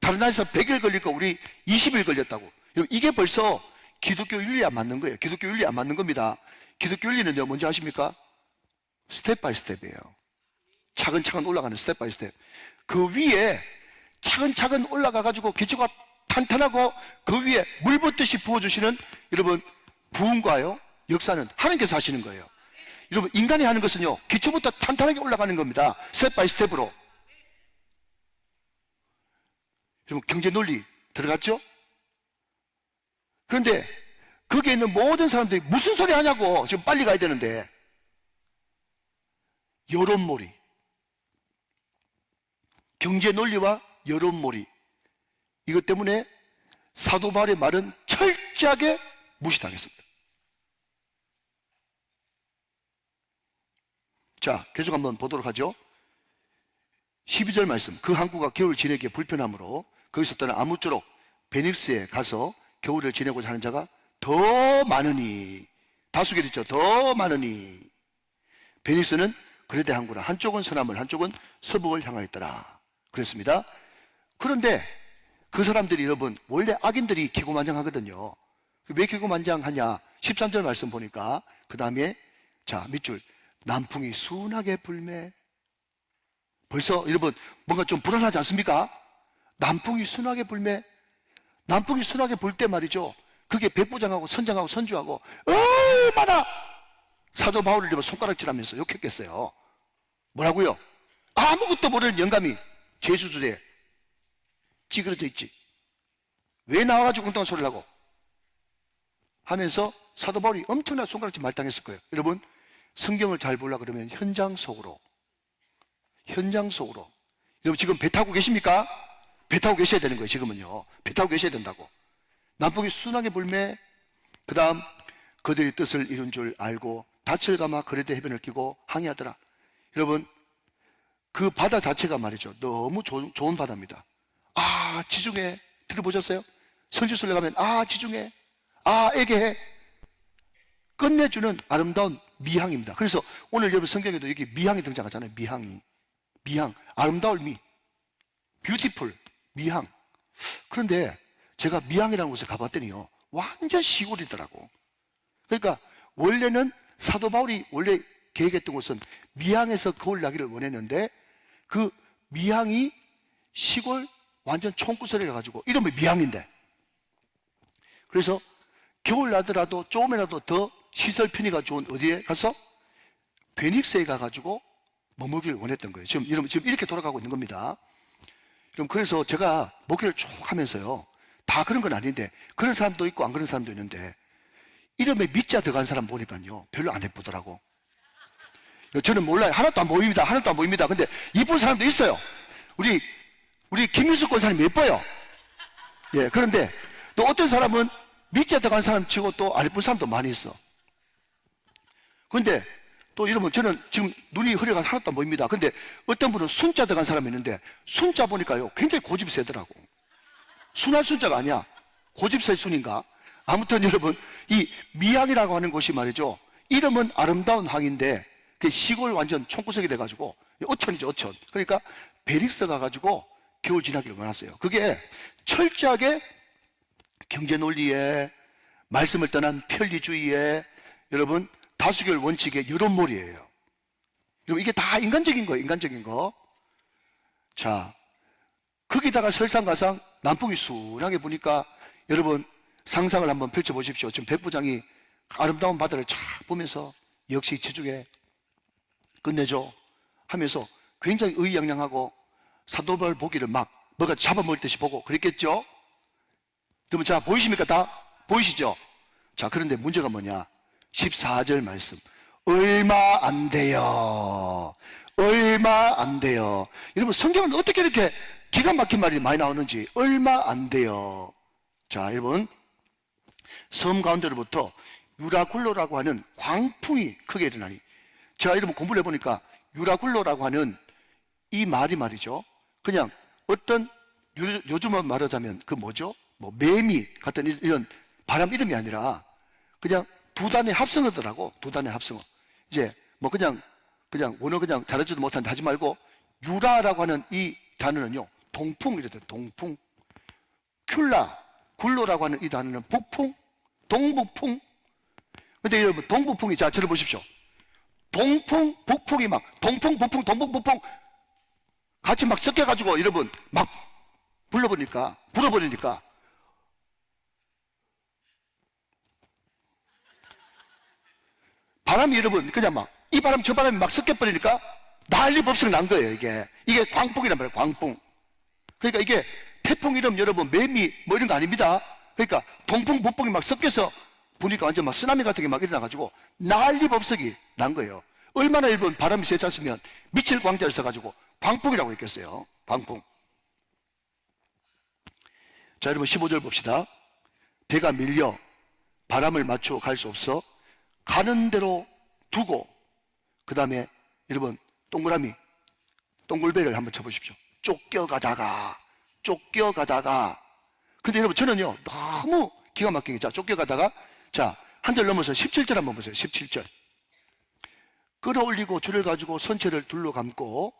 다른 나라에서 100일 걸릴 거 우리 20일 걸렸다고. 이게 벌써 기독교 윤리에 안 맞는 거예요. 기독교 윤리에 안 맞는 겁니다. 기독교 윤리는요, 뭔지 아십니까? 스텝 바이 스텝이에요. 차근차근 올라가는 스텝 바이 스텝. 그 위에 차근차근 올라가가지고 기초가 탄탄하고 그 위에 물 붓듯이 부어주시는 여러분 부흥과요, 역사는 하나님께서 하시는 거예요. 여러분 인간이 하는 것은요, 기초부터 탄탄하게 올라가는 겁니다. 스텝 바이 스텝으로. 여러분 경제 논리 들어갔죠? 그런데 거기에 있는 모든 사람들이 무슨 소리 하냐고. 지금 빨리 가야 되는데. 여론몰이, 경제 논리와 여론몰이, 이것 때문에 사도 바울의 말은 철저하게 무시당했습니다. 자, 계속 한번 보도록 하죠. 12절 말씀. 그 항구가 겨울 지내기에 불편하므로 거기서 떠나 아무쪼록 베닉스에 가서 겨울을 지내고자 하는 자가 더 많으니, 다수결 있죠. 더 많으니. 베닉스는 그레데 항구라. 한쪽은 서남을, 한쪽은 서북을 향하였더라 그랬습니다. 그런데 그 사람들이 여러분 원래 악인들이 기고만장하거든요. 왜 기고만장하냐? 13절 말씀 보니까 그 다음에 자 밑줄, 남풍이 순하게 불매. 벌써 여러분 뭔가 좀 불안하지 않습니까? 남풍이 순하게 불매. 남풍이 순하게 불 때 말이죠, 그게 백부장하고 선장하고 선주하고 얼마나 사도 바울을 입어 손가락질하면서 욕했겠어요. 뭐라고요? 아무것도 모르는 영감이 제수줄에 찌그러져 있지. 왜 나와가지고 엉뚱한 소리를 하고 하면서 사도 바울이 엄청난 손가락질 말당했을 거예요. 여러분, 성경을 잘 보려고 그러면 현장 속으로 여러분 지금 배 타고 계십니까? 배 타고 계셔야 되는 거예요. 지금은요, 배 타고 계셔야 된다고. 남풍이 순하게 불매, 그 다음 그들의 뜻을 이룬 줄 알고 닻을 감아 그레데 해변을 끼고 항해하더라. 여러분, 그 바다 자체가 말이죠, 너무 좋은 바다입니다. 아, 지중해 들어보셨어요? 선지술래 가면 아, 지중해, 아, 애게해, 끝내주는 아름다운 미항입니다. 그래서 오늘 여러분 성경에도 여기 미항이 등장하잖아요. 미항, 아름다울 미, 뷰티풀, 미항. 그런데 제가 미항이라는 곳에 가봤더니요, 완전 시골이더라고. 그러니까 원래는 사도 바울이 원래 계획했던 곳은 미항에서 거울 나기를 원했는데 그 미항이 시골 완전 촌구설이라 가지고 이름이 미항인데, 그래서 겨울 나더라도 조금이라도 더 시설 편의가 좋은 어디에 가서 베닉스에 가가지고 머물기를 원했던 거예요. 지금 이렇게 돌아가고 있는 겁니다. 그럼 그래서 제가 목회를 쭉 하면서요, 다 그런 건 아닌데 그런 사람도 있고 안 그런 사람도 있는데 이름에 미자 들어간 사람 보니까요 별로 안 예쁘더라고. 저는 몰라요. 하나도 안 보입니다. 근데 이쁜 사람도 있어요. 우리 김윤숙 권사님 예뻐요. 예, 그런데 또 어떤 사람은 미자 들어간 사람 치고 또 안 예쁜 사람도 많이 있어. 그런데 또 여러분, 저는 지금 눈이 흐려가 하나도 안 보입니다. 근데 어떤 분은 순자 들어간 사람이 있는데 순자 보니까요 굉장히 고집이 세더라고. 순할 순자가 아니야. 고집세 순인가? 아무튼 여러분, 이 미항이라고 하는 곳이 말이죠, 이름은 아름다운 항인데 그 시골 완전 촌구석이 돼가지고 어촌이죠, 어촌. 그러니까 베릭스 가가지고 겨울 지나기를 원했어요. 그게 철저하게 경제 논리에, 말씀을 떠난 편리주의에, 여러분 다수결 원칙의 유럽몰이에요. 여러분, 이게 다 인간적인 거예요, 인간적인 거. 자, 거기다가 설상가상 남풍이 순하게 부니까 여러분 상상을 한번 펼쳐보십시오. 지금 백부장이 아름다운 바다를 쫙 보면서 역시 지중해 끝내줘 하면서 굉장히 의기양양하고 사도 바울 보기를 막 뭐가 잡아먹을 듯이 보고 그랬겠죠? 여러분, 자, 보이십니까? 다 보이시죠? 자, 그런데 문제가 뭐냐? 14절 말씀, 얼마 안 돼요. 여러분, 성경은 어떻게 이렇게 기가 막힌 말이 많이 나오는지. 얼마 안 돼요. 자, 여러분, 섬 가운데로부터 유라굴로라고 하는 광풍이 크게 일어나니, 제가 여러분 공부를 해보니까 유라굴로라고 하는 이 말이 말이죠, 그냥 어떤 요즘은 말하자면 그 뭐죠, 뭐 매미 같은 이런 바람 이름이 아니라 그냥 두 단의 합성어더라고. 두 단의 합성어. 이제 뭐 그냥 원어 그냥 잘하지도 못한데 하지 말고, 유라라고 하는 이 단어는요 동풍 이랬대요. 동풍. 큘라, 굴로라고 하는 이 단어는 북풍, 동북풍. 근데 여러분, 동북풍이, 자, 들어보십시오. 동풍, 북풍이 막 동풍, 북풍, 동북, 북풍 같이 막 섞여가지고 여러분 막 불어버리니까 바람이, 여러분, 그냥 막 이 바람 저 바람이 막 섞여버리니까 난리법석 난 거예요. 이게 광풍이란 말이에요. 광풍. 그러니까 이게 태풍 이름 여러분 매미 뭐 이런 거 아닙니다. 그러니까 동풍 북풍이 막 섞여서 보니까 완전 막 쓰나미 같은 게 막 일어나가지고 난리법석이 난 거예요. 얼마나 여러분 바람이 세지 않으면 미칠 광자를 써가지고 광풍이라고 했겠어요. 광풍. 자, 여러분 15절 봅시다. 배가 밀려 바람을 맞추어 갈 수 없어 가는 대로 두고, 그 다음에 여러분 동그라미, 동굴배를 한번 쳐보십시오. 쫓겨가다가. 근데 여러분 저는요 너무 기가 막히게, 자, 쫓겨가다가, 자, 한 절 넘어서 17절 한번 보세요. 17절. 끌어올리고 줄을 가지고 선체를 둘러 감고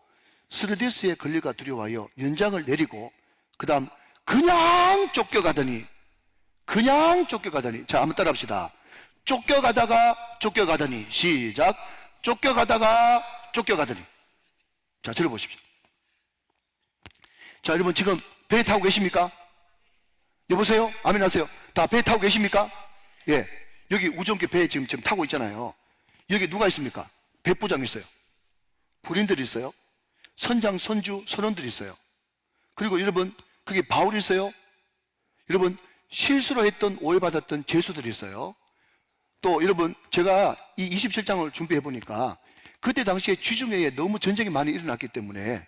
스르디스의 걸리가 두려워하여 연장을 내리고, 그 다음 그냥 쫓겨가더니. 자, 한번 따라 합시다. 쫓겨가다가 시작. 쫓겨가더니. 자, 들어보십시오. 자, 여러분 지금 배 타고 계십니까? 여보세요? 아멘 하세요. 다 배 타고 계십니까? 예. 여기 우정교 배 지금 타고 있잖아요. 여기 누가 있습니까? 백부장이 있어요. 군인들이 있어요. 선장, 선주, 선원들이 있어요. 그리고 여러분, 그게 바울이 있어요. 여러분, 실수로 했던, 오해받았던 죄수들이 있어요. 또 여러분, 제가 이 27장을 준비해 보니까 그때 당시에 지중해에 너무 전쟁이 많이 일어났기 때문에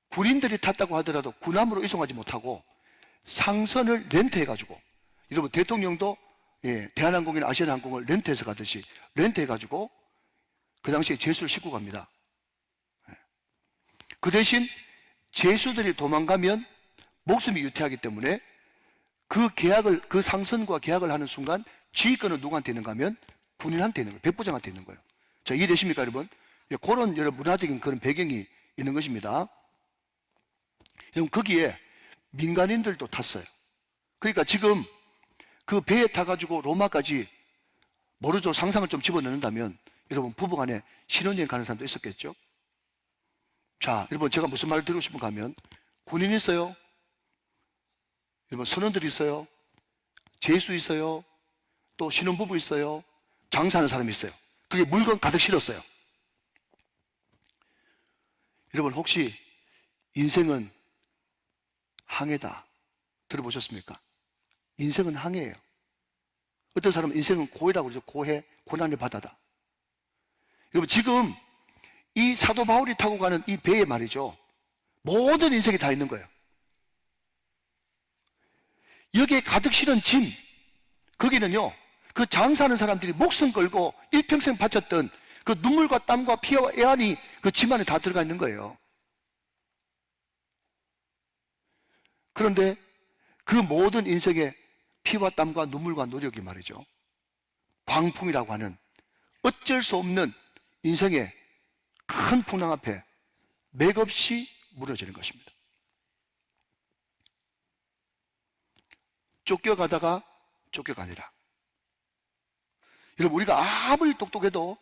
군인들이 탔다고 하더라도 군함으로 이송하지 못하고 상선을 렌트해가지고, 여러분 대통령도 대한항공이나 아시아나항공을 렌트해서 가듯이 렌트해가지고 그 당시에 죄수를 싣고 갑니다. 그 대신 죄수들이 도망가면 목숨이 유태하기 때문에 그 상선과 계약을 하는 순간 지휘권은 누구한테 있는가 하면 군인한테 있는 거예요. 백부장한테 있는 거예요. 자, 이해되십니까, 여러분? 그런 여러 문화적인 그런 배경이 있는 것입니다. 여러분, 거기에 민간인들도 탔어요. 그러니까 지금 그 배에 타가지고 로마까지 모르죠. 상상을 좀 집어넣는다면 여러분, 부부간에 신혼여행 가는 사람도 있었겠죠? 자, 여러분, 제가 무슨 말을 드리고 싶은가 하면 군인 있어요. 여러분, 선원들이 있어요. 제수 있어요. 또 신혼부부 있어요. 장사하는 사람이 있어요. 그게 물건 가득 실었어요. 여러분, 혹시 인생은 항해다 들어보셨습니까? 인생은 항해예요. 어떤 사람은 인생은 고해라고 그러죠. 고해, 고난의 바다다. 여러분, 지금 이 사도 바울이 타고 가는 이 배에 말이죠, 모든 인생이 다 있는 거예요. 여기에 가득 실은 짐, 거기는요, 그 장사하는 사람들이 목숨 걸고 일평생 바쳤던 그 눈물과 땀과 피와 애환이 그 짐 안에 다 들어가 있는 거예요. 그런데 그 모든 인생의 피와 땀과 눈물과 노력이 말이죠, 광풍이라고 하는 어쩔 수 없는 인생의 큰 풍랑 앞에 맥없이 무너지는 것입니다. 쫓겨가다가 쫓겨가니라. 여러분, 우리가 아무리 똑똑해도,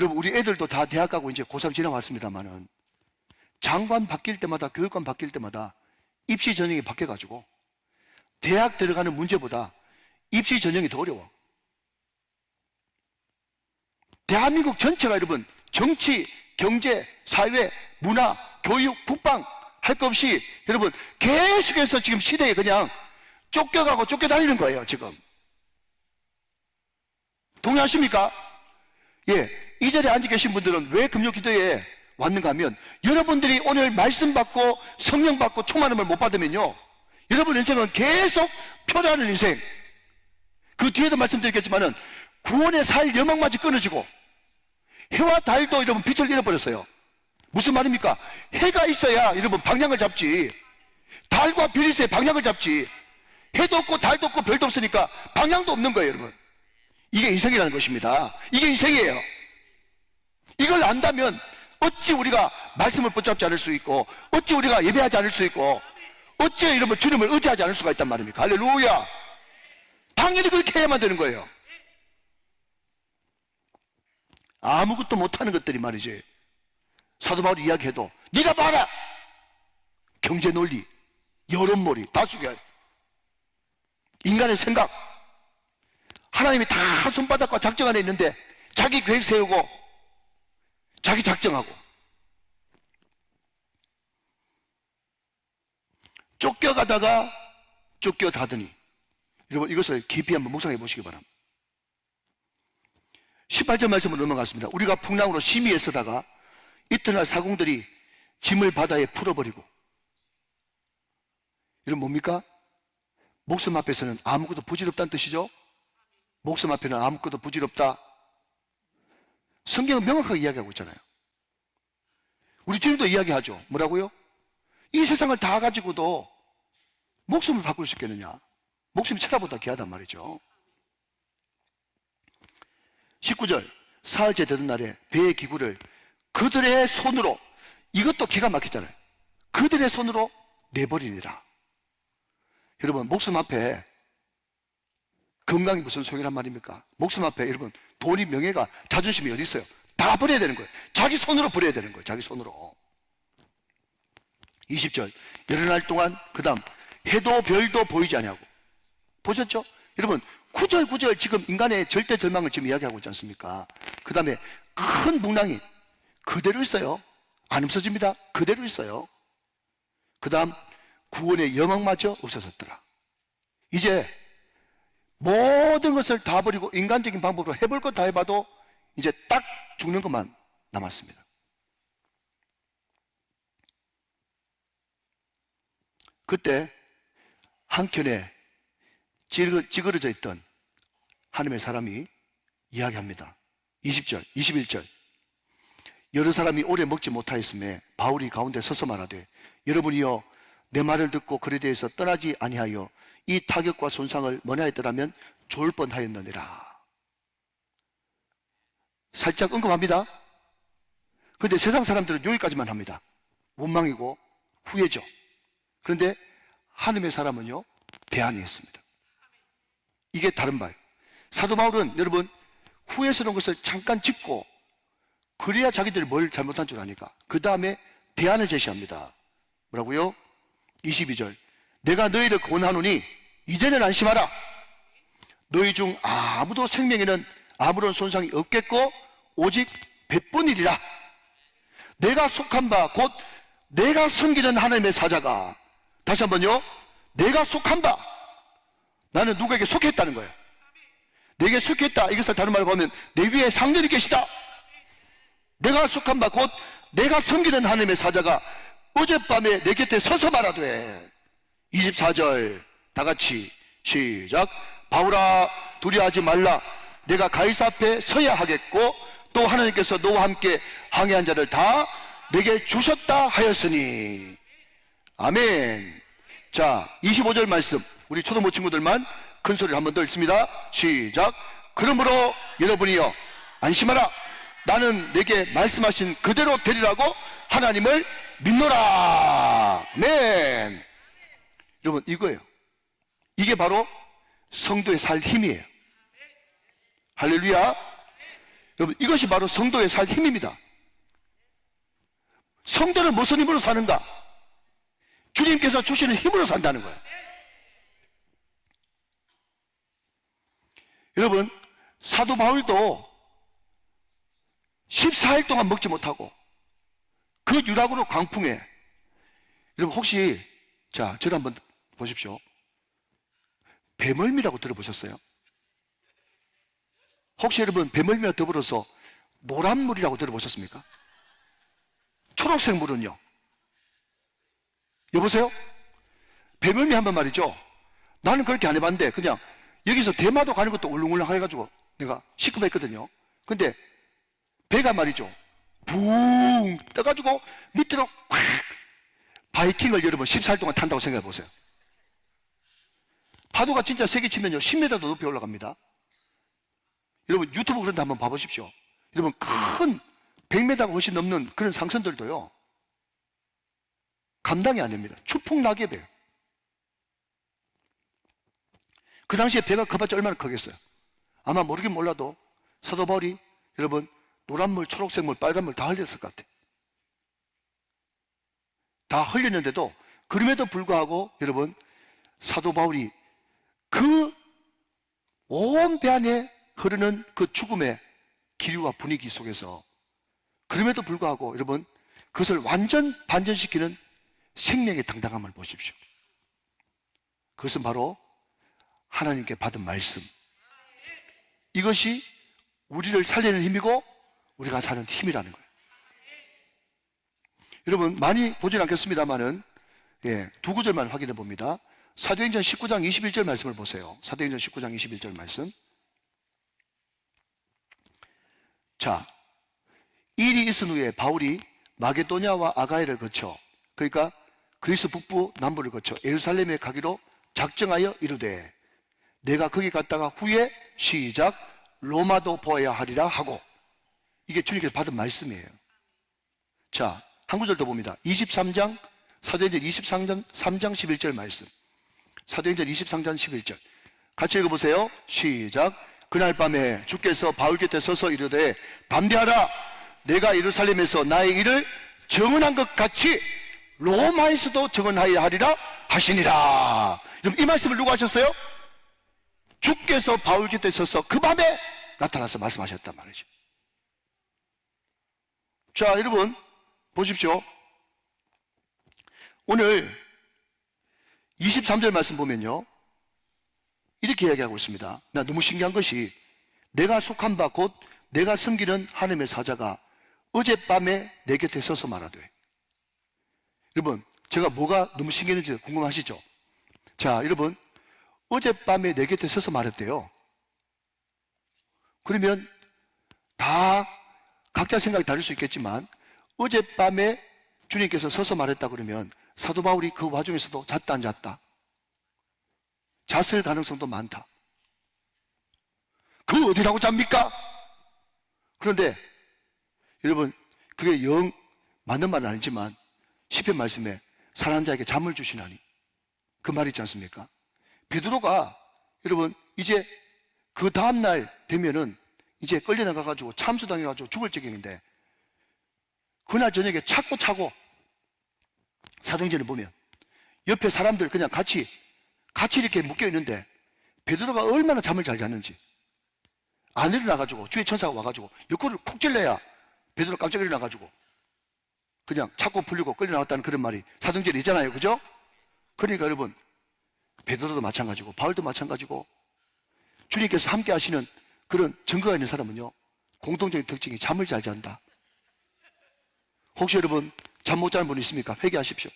여러분, 우리 애들도 다 대학 가고 이제 고3 지나왔습니다만은 장관 바뀔 때마다, 교육관 바뀔 때마다 입시 전형이 바뀌어가지고 대학 들어가는 문제보다 입시 전형이 더 어려워. 대한민국 전체가 여러분, 정치, 경제, 사회, 문화, 교육, 국방 할 것 없이 여러분 계속해서 지금 시대에 그냥 쫓겨가고 쫓겨다니는 거예요, 지금. 동의하십니까? 예. 이 자리에 앉아 계신 분들은 왜 금요기도에 왔는가 하면, 여러분들이 오늘 말씀 받고 성령 받고 충만함을 못 받으면요, 여러분 인생은 계속 표류하는 인생. 그 뒤에도 말씀드렸겠지만은 구원의 살 여망마저 끊어지고 해와 달도 여러분 빛을 잃어버렸어요. 무슨 말입니까? 해가 있어야 여러분 방향을 잡지, 달과 별이 있어야 방향을 잡지, 해도 없고 달도 없고 별도 없으니까 방향도 없는 거예요, 여러분. 이게 인생이라는 것입니다. 이게 인생이에요. 이걸 안다면 어찌 우리가 말씀을 붙잡지 않을 수 있고, 어찌 우리가 예배하지 않을 수 있고, 어찌 이러면 주님을 의지하지 않을 수가 있단 말입니까? 할렐루야. 당연히 그렇게 해야만 되는 거예요. 아무것도 못하는 것들이 말이지, 사도 바울이 이야기해도 네가 봐라, 경제 논리, 여론몰이 다 죽여요. 인간의 생각, 하나님이 다 손바닥과 작정 안에 있는데 자기 계획 세우고 자기 작정하고. 쫓겨가다가 쫓겨다더니, 여러분 이것을 깊이 한번 묵상해 보시기 바랍니다. 18절 말씀으로 넘어갔습니다. 우리가 풍랑으로 심히 애쓰다가 이튿날 사공들이 짐을 바다에 풀어버리고. 이건 뭡니까? 목숨 앞에서는 아무것도 부질없다는 뜻이죠. 목숨 앞에는 아무것도 부질없다. 성경은 명확하게 이야기하고 있잖아요. 우리 주님도 이야기하죠. 뭐라고요? 이 세상을 다 가지고도 목숨을 바꿀 수 있겠느냐? 목숨이 천하보다 귀하단 말이죠. 19절, 사흘째 되던 날에 배의 기구를 그들의 손으로, 이것도 기가 막히잖아요, 그들의 손으로 내버리니라. 여러분, 목숨 앞에 건강이 무슨 소용이란 말입니까? 목숨 앞에 여러분 돈이, 명예가, 자존심이 어디 있어요? 다 버려야 되는 거예요. 자기 손으로 버려야 되는 거예요. 자기 손으로. 20절, 여러 날 동안 그 다음 해도 별도 보이지 않냐고. 보셨죠? 여러분, 구절구절 지금 인간의 절대 절망을 지금 이야기하고 있지 않습니까? 그 다음에 큰 문항이 그대로 있어요. 안 없어집니다. 그대로 있어요. 그 다음 구원의 영광마저 없어졌더라. 이제 모든 것을 다 버리고 인간적인 방법으로 해볼 것 다 해봐도 이제 딱 죽는 것만 남았습니다. 그때 한켠에 찌그러져 있던 하나님의 사람이 이야기합니다. 20절, 21절. 여러 사람이 오래 먹지 못하였음에 바울이 가운데 서서 말하되 여러분이여 내 말을 듣고 그에 대해서 떠나지 아니하여 이 타격과 손상을 면하였더라면 좋을 뻔하였느니라. 살짝 언급합니다. 그런데 세상 사람들은 여기까지만 합니다. 원망이고 후회죠. 그런데 하나님의 사람은요, 대안이 있습니다. 이게 다른 바예요. 사도 바울은 여러분 후회스러운 것을 잠깐 짚고 그래야 자기들이 뭘 잘못한 줄 아니까 그 다음에 대안을 제시합니다. 뭐라고요? 22절. 내가 너희를 권하노니 이제는 안심하라. 너희 중 아무도 생명에는 아무런 손상이 없겠고 오직 뱃뿐이리라. 내가 속한 바 곧 내가 섬기는 하나님의 사자가, 다시 한번요, 내가 속한 바, 나는 누구에게 속했다는 거예요. 내게 속했다. 이것을 다른 말로 하면 내 위에 상전이 계시다. 내가 속한 바 곧 내가 섬기는 하나님의 사자가 어젯밤에 내 곁에 서서 말하되. 24절 다 같이 시작. 바울아 두려워하지 말라. 내가 가이사 앞에 서야 하겠고 또 하나님께서 너와 함께 항해한 자를 다 내게 주셨다 하였으니. 아멘. 자, 25절 말씀 우리 초등부 친구들만 큰 소리를 한 번 더 읽습니다. 시작. 그러므로 여러분이여 안심하라. 나는 내게 말씀하신 그대로 되리라고 하나님을 믿노라. 아멘. 여러분 이거예요. 이게 바로 성도의 살 힘이에요. 할렐루야. 여러분 이것이 바로 성도의 살 힘입니다. 성도는 무슨 힘으로 사는가? 주님께서 주시는 힘으로 산다는 거예요. 여러분 사도 바울도 14일 동안 먹지 못하고 그 유락으로 광풍에, 여러분 혹시 자 저를 한번 보십시오. 배멀미라고 들어보셨어요? 혹시 여러분 배멀미와 더불어서 노란물이라고 들어보셨습니까? 초록색 물은요? 여보세요? 배멀미 한번 말이죠. 나는 그렇게 안 해봤는데 그냥 여기서 대마도 가는 것도 울렁울렁 해가지고 내가 시급했거든요. 근데 배가 말이죠, 붕 떠가지고 밑으로 콱, 바이킹을 여러분 14일 동안 탄다고 생각해 보세요. 파도가 진짜 세게 치면요 10m도 높이 올라갑니다. 여러분 유튜브 그런데 한번 봐보십시오. 여러분 큰 100m가 훨씬 넘는 그런 상선들도요 감당이 안 됩니다. 추풍 낙엽이에요. 그 당시에 배가 커봤자 얼마나 크겠어요. 아마 모르긴 몰라도 사도 바울이 여러분 노란물, 초록색물, 빨간물 다 흘렸을 것 같아요. 다 흘렸는데도 그럼에도 불구하고 여러분 사도 바울이 그 온 배 안에 흐르는 그 죽음의 기류와 분위기 속에서 그럼에도 불구하고 여러분 그것을 완전 반전시키는 생명의 당당함을 보십시오. 그것은 바로 하나님께 받은 말씀. 이것이 우리를 살리는 힘이고 우리가 사는 힘이라는 거예요. 여러분 많이 보진 않겠습니다만은 두 구절만 확인해 봅니다. 사도행전 19장 21절 말씀을 보세요. 사도행전 19장 21절 말씀. 자, 일이 있은 후에 바울이 마게도냐와 아가야를 거쳐, 그러니까 그리스 북부 남부를 거쳐 예루살렘에 가기로 작정하여 이르되 내가 거기 갔다가 후에 시작 로마도 보아야 하리라 하고. 이게 주님께서 받은 말씀이에요. 자, 한 구절 더 봅니다. 23장 사도행전 23장 3장 11절 말씀. 사도행전 23장 11절 같이 읽어보세요. 시작. 그날 밤에 주께서 바울 곁에 서서 이르되 담대하라. 내가 예루살렘에서 나의 일을 정언한 것 같이 로마에서도 정언하여 하리라 하시니라. 여러분 이 말씀을 누가 하셨어요? 주께서 바울 곁에 서서 그 밤에 나타나서 말씀하셨단 말이죠. 자, 여러분 보십시오. 오늘 23절 말씀 보면요, 이렇게 이야기하고 있습니다. 나 너무 신기한 것이, 내가 속한 바 곧 내가 섬기는 하나님의 사자가 어젯밤에 내 곁에 서서 말하되. 여러분, 제가 뭐가 너무 신기했는지 궁금하시죠? 자, 여러분, 어젯밤에 내 곁에 서서 말했대요. 그러면 다 각자 생각이 다를 수 있겠지만, 어젯밤에 주님께서 서서 말했다 그러면 사도 바울이 그 와중에서도 잤다 안 잤다? 잤을 가능성도 많다. 그 어디라고 잡니까? 그런데 여러분, 그게 영 맞는 말은 아니지만 시편 말씀에 사랑하는 자에게 잠을 주시나니, 그 말 있지 않습니까? 베드로가 여러분 이제 그 다음날 되면은 이제 끌려나가가지고 참수당해가지고 죽을 지경인데, 그날 저녁에 차고 사도행전을 보면 옆에 사람들 그냥 같이 이렇게 묶여있는데 베드로가 얼마나 잠을 잘 잤는지, 안 일어나가지고 주의 천사가 와가지고 옆구리를 콕 찔러야 베드로 깜짝 일어나가지고 그냥 차고 풀리고 끌려나왔다는 그런 말이 사도행전에 있잖아요. 그죠? 그러니까 여러분, 베드로도 마찬가지고 바울도 마찬가지고 주님께서 함께 하시는 그런 증거가 있는 사람은요, 공통적인 특징이 잠을 잘 잔다. 혹시 여러분 잠 못 자는 분 있습니까? 회개하십시오.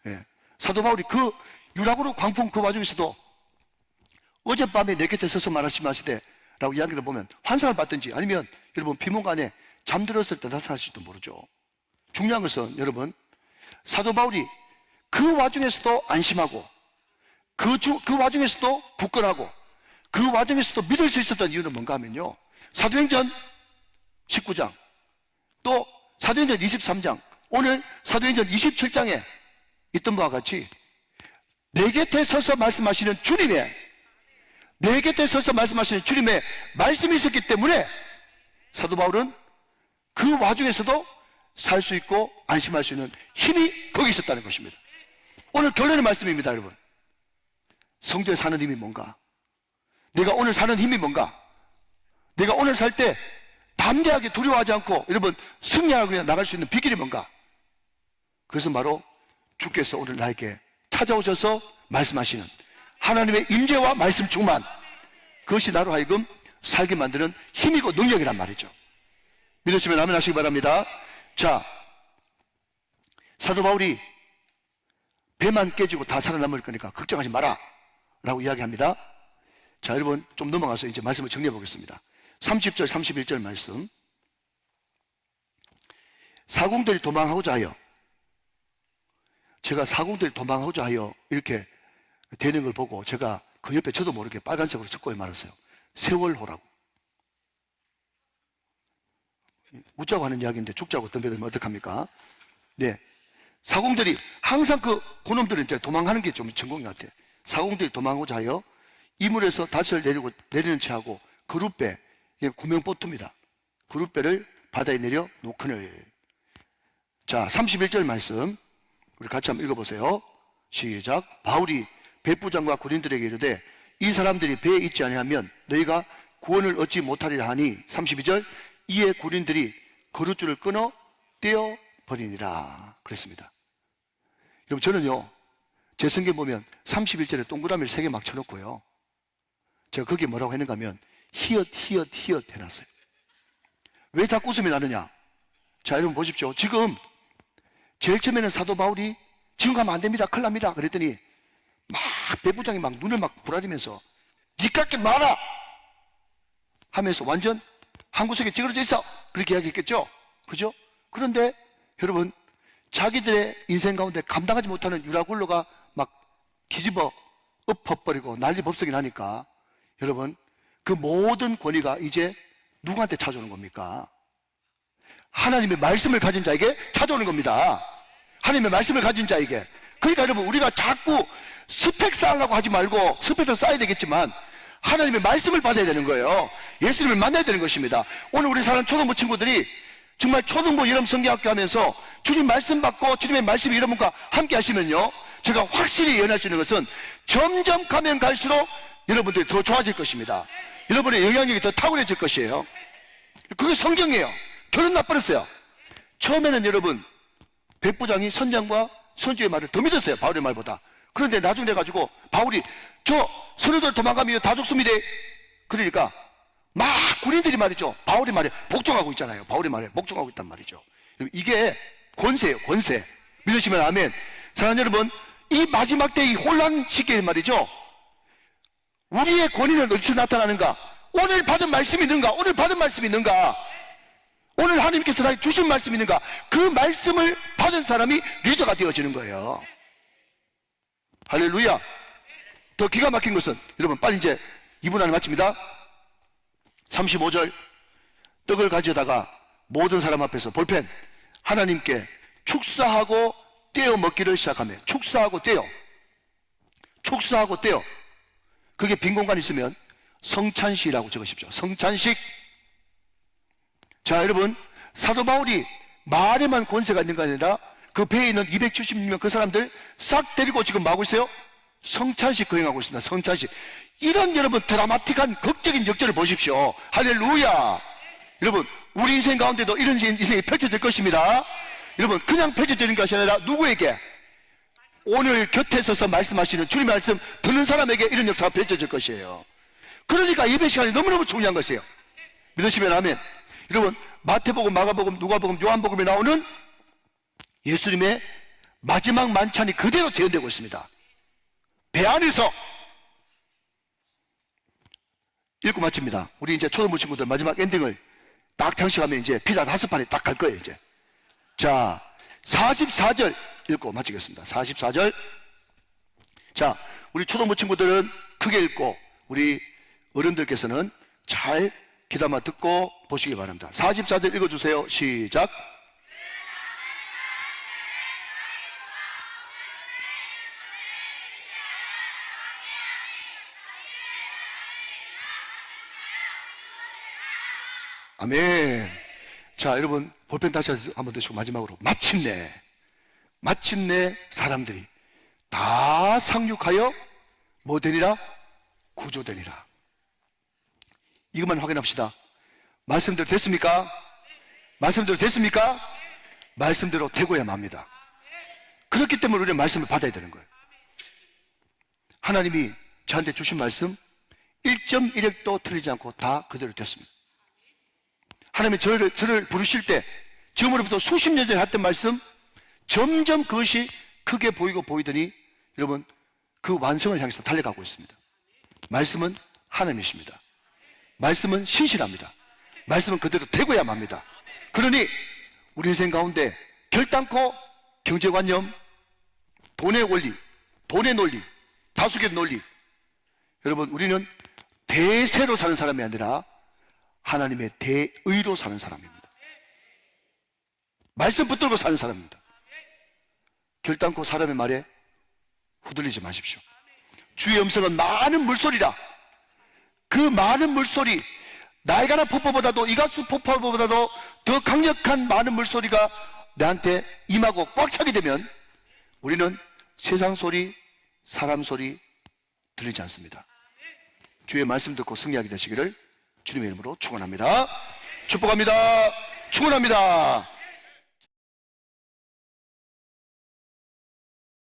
예. 사도 바울이 그 유라굴로 광풍 그 와중에서도 어젯밤에 내 곁에 서서 말하시되 라고 이야기를 보면 환상을 받든지 아니면 여러분 비몽간에 잠들었을 때 나타날지도 모르죠. 중요한 것은 여러분, 사도 바울이 그 와중에서도 안심하고 그 와중에서도 굳건하고 그 와중에서도 믿을 수 있었던 이유는 뭔가 하면요, 사도행전 19장 또 사도행전 23장 오늘 사도행전 27장에 있던 바와 같이 내 곁에 서서 말씀하시는 내 곁에 서서 말씀하시는 주님의 말씀이 있었기 때문에 사도 바울은 그 와중에서도 살 수 있고 안심할 수 있는 힘이 거기 있었다는 것입니다. 오늘 결론의 말씀입니다. 여러분, 성도에 사는 힘이 뭔가, 내가 오늘 사는 힘이 뭔가, 내가 오늘 살 때 담대하게 두려워하지 않고 여러분 승리하고 나갈 수 있는 비결이 뭔가, 그것은 바로 주께서 오늘 나에게 찾아오셔서 말씀하시는 하나님의 임재와 말씀 충만, 그것이 나로 하여금 살게 만드는 힘이고 능력이란 말이죠. 믿으시면 아멘 하시기 바랍니다. 자, 사도 바울이 배만 깨지고 다 살아남을 거니까 걱정하지 마라 라고 이야기합니다. 자, 여러분 좀 넘어가서 이제 말씀을 정리해 보겠습니다. 30절 31절 말씀, 사공들이 도망하고자 하여, 제가 사공들이 도망하고자 하여 이렇게 되는 걸 보고 제가 그 옆에 저도 모르게 빨간색으로 적고에 말았어요. 세월호라고. 웃자고 하는 이야기인데 죽자고 덤벼들면 어떡합니까? 네, 사공들이 항상 그놈들은 이제 도망하는 게 좀 전공인 것 같아요. 사공들이 도망하고자 하여 이물에서 닷을 내리는 채하고 그룻배, 구명보트입니다. 그룻배를 바다에 내려 놓거늘. 자, 31절 말씀 우리 같이 한번 읽어보세요. 시작. 바울이 백부장과 군인들에게 이르되 이 사람들이 배에 있지 아니하면 너희가 구원을 얻지 못하리라 하니, 32절, 이에 군인들이 그룻줄을 끊어 떼어버리니라 그랬습니다. 여러분, 저는요 제 성경 보면 31절에 동그라미를 3개 막 쳐놓고요, 제가 거기에 뭐라고 했는가 하면 히읗 해놨어요. 왜 자꾸 웃음이 나느냐? 자, 여러분 보십시오. 지금 제일 처음에는 사도 바울이 지금 가면 안 됩니다, 큰일 납니다 그랬더니 막 배부장이 막 눈을 막 부라리면서 니깎게 말아 하면서 완전 한 구석에 찌그러져 있어 그렇게 이야기했겠죠. 그죠? 그런데 여러분, 자기들의 인생 가운데 감당하지 못하는 유라굴로가 막 뒤집어 엎어버리고 난리법석이 나니까 여러분, 그 모든 권위가 이제 누구한테 찾아오는 겁니까? 하나님의 말씀을 가진 자에게 찾아오는 겁니다. 하나님의 말씀을 가진 자에게. 그러니까 여러분, 우리가 자꾸 스펙 쌓으려고 하지 말고, 스펙도 쌓아야 되겠지만 하나님의 말씀을 받아야 되는 거예요. 예수님을 만나야 되는 것입니다. 오늘 우리 사는 초등부 친구들이 정말 초등부 이름 성경학교 하면서 주님 말씀 받고 주님의 말씀 여러분과 함께 하시면요, 제가 확실히 예언할 수 있는 것은 점점 가면 갈수록 여러분들이 더 좋아질 것입니다. 여러분의 영향력이 더 탁월해질 것이에요. 그게 성경이에요. 결론 나버렸어요. 처음에는 여러분 백부장이 선장과 선주의 말을 더 믿었어요. 바울의 말보다. 그런데 나중에 돼가지고 바울이 저 선우들 도망가면 다 죽습니다. 그러니까 막 군인들이 말이죠. 바울의 말에 복종하고 있잖아요. 바울의 말에 복종하고 있단 말이죠. 이게 권세예요. 권세. 믿으시면 아멘. 사랑하는 여러분, 이 마지막 때의 혼란 시기에 말이죠. 우리의 권위는 어디서 나타나는가? 오늘 받은 말씀이 있는가? 오늘 받은 말씀이 있는가? 오늘 하나님께서 나에게 주신 말씀이 있는가? 그 말씀을 받은 사람이 리더가 되어지는 거예요. 할렐루야. 더 기가 막힌 것은 여러분 빨리 이제 2분 안에 마칩니다. 35절 떡을 가져다가 모든 사람 앞에서 볼펜 하나님께 축사하고 떼어 먹기를 시작하며 축사하고 떼어 축사하고 떼어 그게 빈 공간 있으면 성찬식이라고 적으십시오. 성찬식. 자 여러분 사도 바울이 말에만 권세가 있는 게 아니라 그 배에 있는 276명 그 사람들 싹 데리고 지금 뭐 하고 있어요? 성찬식 거행하고 있습니다. 성찬식. 이런 여러분 드라마틱한 극적인 역전을 보십시오. 할렐루야. 여러분 우리 인생 가운데도 이런 인생이 펼쳐질 것입니다. 여러분 그냥 펼쳐지는 것이 아니라 누구에게? 오늘 곁에 서서 말씀하시는 주님의 말씀 듣는 사람에게 이런 역사가 펼쳐질 것이에요. 그러니까 예배 시간이 너무너무 중요한 것이에요. 믿으시면 아멘. 여러분 마태복음, 마가복음, 누가복음, 요한복음에 나오는 예수님의 마지막 만찬이 그대로 재현되고 있습니다. 배 안에서 읽고 마칩니다. 우리 이제 초등부 친구들 마지막 엔딩을 딱 장식하면 이제 피자 5판에 딱 갈 거예요. 이제 자 44절 읽고 마치겠습니다. 44절. 자 우리 초등부 친구들은 크게 읽고 우리 어른들께서는 잘 귀담아 듣고 보시기 바랍니다. 44절 읽어주세요. 시작. 아멘. 자 여러분 볼펜 다시 한번 드시고 마지막으로 마침내 사람들이 다 상륙하여 뭐 되니라? 구조되니라. 이것만 확인합시다. 말씀대로 됐습니까? 말씀대로 됐습니까? 말씀대로 되고야만 합니다. 그렇기 때문에 우리는 말씀을 받아야 되는 거예요. 하나님이 저한테 주신 말씀 1.1핵도 틀리지 않고 다 그대로 됐습니다. 하나님이 저를 부르실 때 지금으로부터 수십 년 전에 했던 말씀 점점 그것이 크게 보이고 보이더니 여러분 그 완성을 향해서 달려가고 있습니다. 말씀은 하나님이십니다. 말씀은 신실합니다. 말씀은 그대로 되고야만 합니다. 그러니 우리 인생 가운데 결단코 경제관념, 돈의 원리, 돈의 논리, 다수결 논리, 여러분 우리는 대세로 사는 사람이 아니라 하나님의 대의로 사는 사람입니다. 말씀 붙들고 사는 사람입니다. 결단코 사람의 말에 후들리지 마십시오. 주의 음성은 많은 물소리라. 그 많은 물소리, 나이가나 폭포보다도 이가수 폭포보다도 더 강력한 많은 물소리가 나한테 임하고 꽉 차게 되면 우리는 세상 소리, 사람 소리 들리지 않습니다. 주의 말씀 듣고 승리하게 되시기를 주님의 이름으로 축원합니다. 축복합니다. 축원합니다.